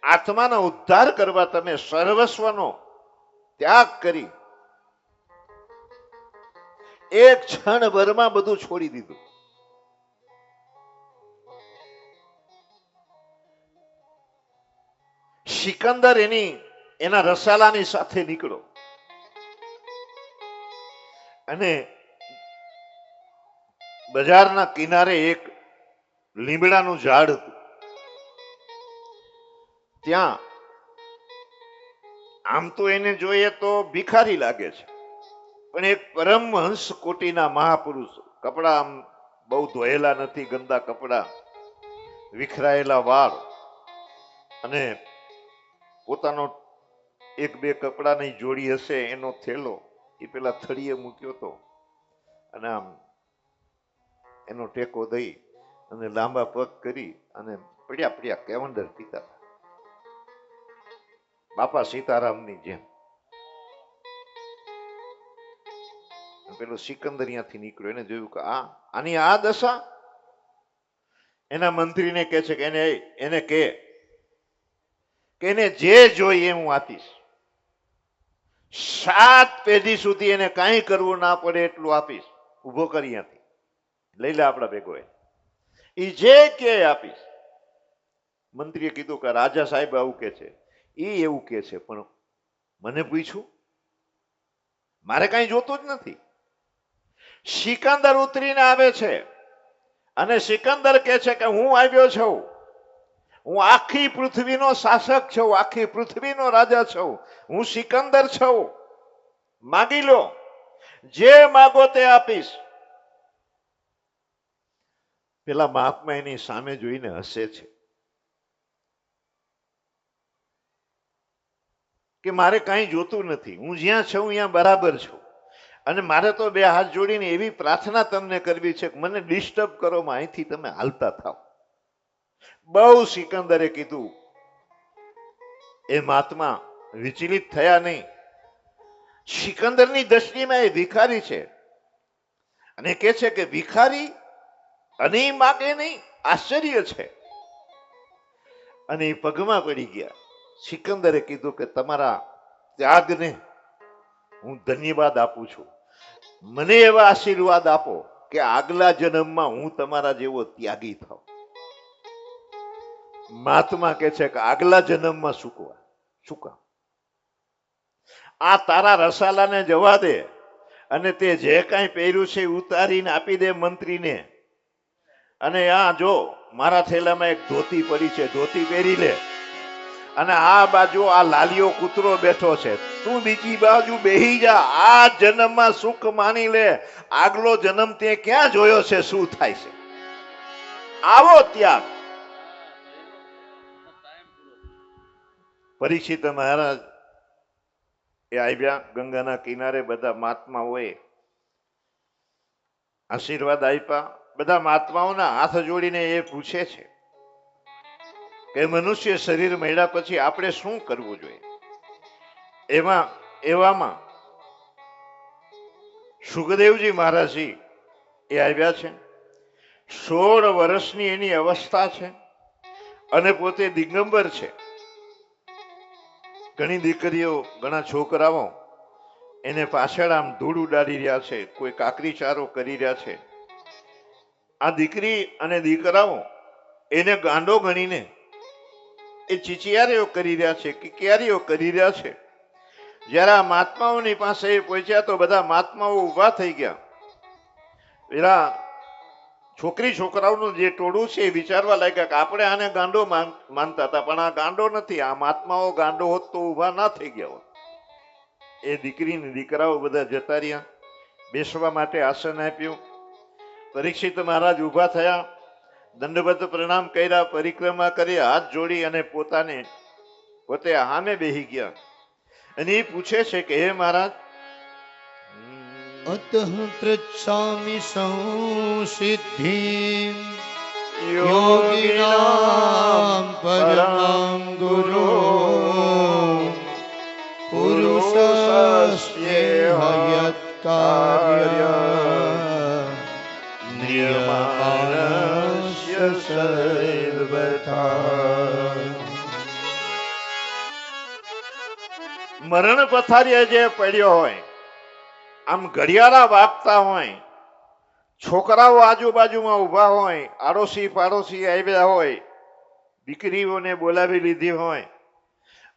આત્માનો ઉદ્ધાર કરવા તમે સર્વસ્વનો ત્યાગ કરી એક ક્ષણ ભરમાં બધું છોડી દીધું. સિકંદર એના રસાલાની સાથે નીકળો અને બજારના કિનારે એક લીમડાનું ઝાડ હતું. ત્યાં આમ તો એને જોઈએ તો ભિખારી લાગે છે, પણ એક પરમહંસ કોટીના મહાપુરુષ, કપડા આમ બહુ ધોયેલા નથી, ગંદા કપડા, વિખરાયેલા વાળ, અને પોતાનો 1-2 કપડાની જોડી હશે એનો થેલો એ પેલા થળીએ મૂક્યો હતો, અને આમ એનો ટેકો દઈ અને લાંબા પગ કરી અને પડ્યા કેવંદર પીતા હતા, બાપા સીતારામની જેમ. પેલો સિકંદર ત્યાંથી નીકળ્યો, એને જોયું કે આની આ દશા. એના મંત્રીને કહે છે કે એને કે એને જે જોઈએ એ હું આપીશ. 7 પેઢી સુધી એને કાંઈ કરવું ના પડે એટલું આપીશ. ઊભો કરી ત્યાંથી લઈ લે આપણા ભેગો એ જે કે આપીશ. મંત્રીએ કીધું કે રાજા સાહેબ આવું કે છે. એ એવું કે છે, પણ મને પૂછ્યું, મારે કાંઈ જોતું જ નથી. સિકંદર ઉતરીને આવે છે અને સિકંદર કહે છે કે હું આવ્યો છું, હું આખી પૃથ્વીનો શાસક છું, આખી પૃથ્વીનો રાજા છું, હું સિકંદર છું, માગી લો, જે માગો તે આપીશ. પેલા મહાત્મા એની સામે જોઈને હસે છે કે મારે કાંઈ જોતું નથી, હું જ્યાં છું ત્યાં બરાબર છું, અને મારે તો 2 હાથ જોડીને એવી પ્રાર્થના તમને કરવી છે કે મને ડિસ્ટર્બ કરો, અહીંથી તમે હાલતા થાવ. બહુ સિકંદરે કીધું. એ મહાત્મા વિચલિત થયા નહીં. સિકંદરની દ્રષ્ટિમાં એ ભિખારી છે અને કહે છે કે ભિખારી અને એ માગે નહીં, આશ્ચર્ય છે. અને એ પગમાં પડી ગયા. સિકંદરે કીધું કે તમારા ત્યાગને હું ધન્યવાદ આપું છું, મને એવા આશીર્વાદ આપો કે આગલા જન્મમાં હું તમારા જેવો ત્યાગી થાઉં. મહાત્મા કહે છે કે આગલા જન્મમાં શું કામ? આ તારા રસાલાને જવા દે અને તે જે કાંઈ પહેર્યું છે ઉતારીને આપી દે મંત્રીને. અને આ જો મારા થેલામાં એક ધોતી પડી છે, ધોતી પહેરી લે. અને આ બાજુ આ લાલિયો કૂતરો બેઠો છે, તું બીજી બાજુ બેહી જા. આ જન્મમાં સુખ માની લે, આગલો જન્મ તે ક્યાં જોયો છે શું થાય છે. આવો ત્યાગ. પરીક્ષિત મહારાજ એ આવ્યા ગંગાના કિનારે. બધા મહાત્માઓએ આશીર્વાદ આપ્યા. બધા મહાત્માઓના હાથ જોડીને એ પૂછે છે કે મનુષ્ય શરીર મળ્યા પછી આપણે શું કરવું જોઈએ. એવામાં સુખદેવજી મહારાજજી એ આવ્યા છે. 16 વર્ષની એની અવસ્થા છે અને પોતે દિગંબર છે. ઘણી દીકરીઓ, ઘણા છોકરાઓ એને પાછળ આમ ધૂળ ઉડાડી રહ્યા છે, કોઈ કાકરી ચારો કરી રહ્યા છે. આ દીકરી અને દીકરાઓ એને ગાંડો ગણીને એ ચીચિયારીઓ કરી રહ્યા છે, કિકિયારીઓ કરી રહ્યા છે. જ્યારે આ મહાત્માઓની પાસે પહોંચ્યા તો બધા મહાત્માઓ ઊભા થઈ ગયા. પેલા છોકરી છોકરાઓનું જે ટોળું છે એ વિચારવા લાગ્યા કે આપણે આને ગાંડો માનતા હતા, પણ આ ગાંડો નથી. આ મહાત્માઓ ગાંડો હોત તો ઊભા ના થઈ ગયા હોત. એ દીકરી ને દીકરાઓ બધા જતા રહ્યા. બેસવા માટે આસન આપ્યું. પરીક્ષિત મહારાજ ઊભા થયા, દંડવત પ્રણામ કર્યા, પરિક્રમા કરી, હાથ જોડી અને પોતે સામે બેહી ગયા. અને એ પૂછે છે કે હે મહારાજ, અતઃ પૃચ્છામિ સંસિદ્ધિ યોગિનામ પરમં ગુરુ પુરુષસ્ય હયત કાર્ય નિયમાનસ્ય સર્વથા. મરણ પથારીએ જે પડ્યો હોય, આમ ઘડિયાળા વાગતા હોય, છોકરાઓ આજુબાજુમાં ઊભા હોય, આડોશી પાડોશી આવ્યા હોય, દીકરીઓને બોલાવી લીધી હોય,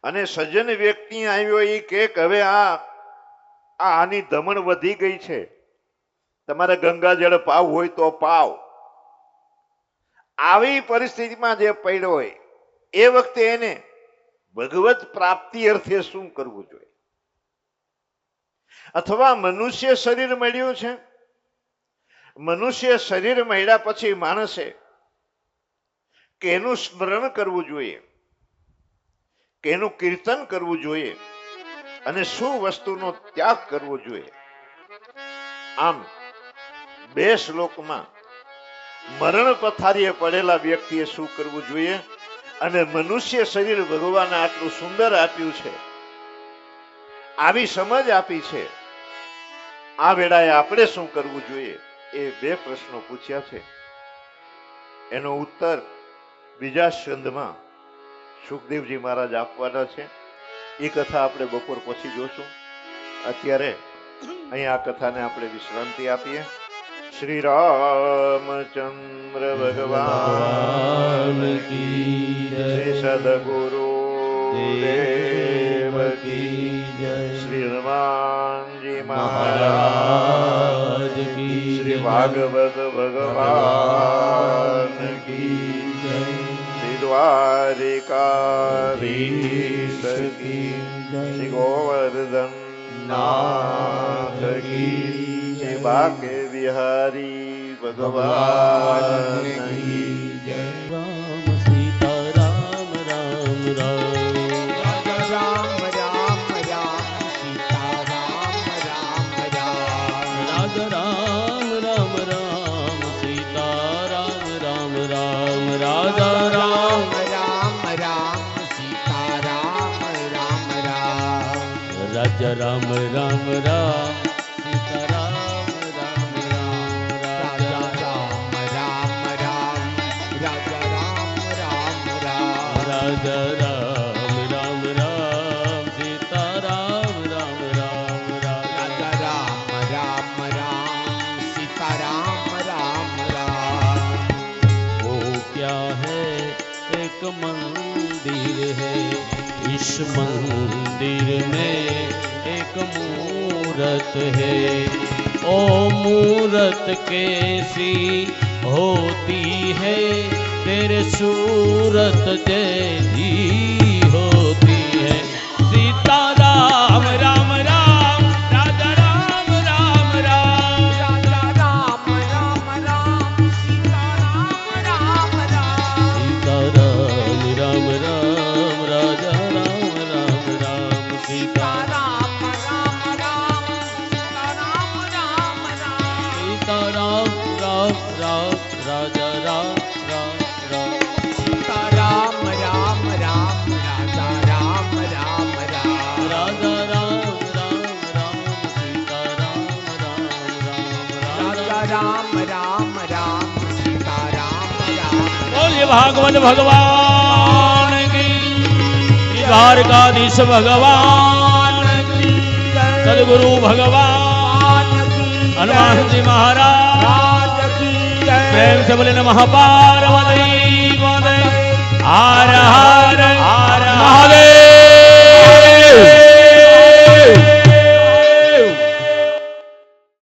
અને સજ્જન વ્યક્તિ આવ્યો એ કે હવે આની ધમણ વધી ગઈ છે, તમારે ગંગાજળ પાવ હોય તો પાવ. આવી પરિસ્થિતિમાં જે પડ્યો હોય એ વખતે એને ભગવત પ્રાપ્તિ અર્થે શું કરવું જોઈએ? અથવા મનુષ્ય શરીર મળ્યું છે, મનુષ્ય શરીર મળ્યા પછી માણસે કેનું સ્મરણ કરવું જોઈએ, કેનું કીર્તન કરવું જોઈએ અને શું વસ્તુનો ત્યાગ કરવો જોઈએ? આમ 2 શ્લોકમાં મરણ પથારીએ પડેલા વ્યક્તિએ શું કરવું જોઈએ અને મનુષ્ય શરીર ભગવાને આટલું સુંદર આપ્યું છે, આવી સમજ આપી છે આ વેળાએ આપણે શું કરવું જોઈએ એ બે પ્રશ્નો પૂછ્યા છે. એનો ઉત્તર બીજા સ્કંદમાં સુખદેવજી મહારાજ આપવાના છે. એ કથા આપણે બપોર પછી જોશું. અત્યારે અહીં આ કથાને આપણે વિશ્રાંતિ આપીએ. શ્રી રામચંદ્ર ભગવાન કી જય. શ્રી સદગુરુ દેવ કી જય. શ્રી હનુમાનજી મહારાજ કી શ્રી જય. ભાગવત ભગવાન કી જય. શ્રી દ્વારિકાધીશ કી શ્રી ગોવર્ધન નાથ કી શ્રી બાકે બિહારી ભગવાન કી જય. રામ સીતા રામ રામ રામ. રામ રામ રામ સીતા રામ રામ રામ. રાજ રામ રામ રામ સીતા રામ રામ રામ. રાજા રામ રામ રામ સીતા રામ રામ રામ. રાજા રામ રામ રામ સીતા રામ રામ રામ. રાજા રાજા રામ રામ રામ રાજા રામ રામ રામ. રાજા રામ રામ રામ સીતા રામ રામ રામ. राजा राम राम राम सीता राम राम राम. वो क्या है एक मंदिर है, इस मंदिर में एक मूरत है. ओ मूरत कैसी होती है, तेरे सूरत जैसी होती है. सीता राम राम राम राजा राम राम राम. राजा राम राम राम सीता राम राम राम. सीता राम राम राम राजा राम राम राम. सीता राम राम राम सीता राम राम राम. सीता राम राम राम राजा राम राम राम. सीता राम राम राम राजा राम राम राम. राजा राम राम राम सीता राम राम राम. राजा राम राम राम सीता राम राम. बोलिए भागवत भगवान की, द्वारकाधीश भगवान की, सदगुरु भगवान हनुमान जी महाराज प्रेम से बोले नमः पार्वती पते. हर हर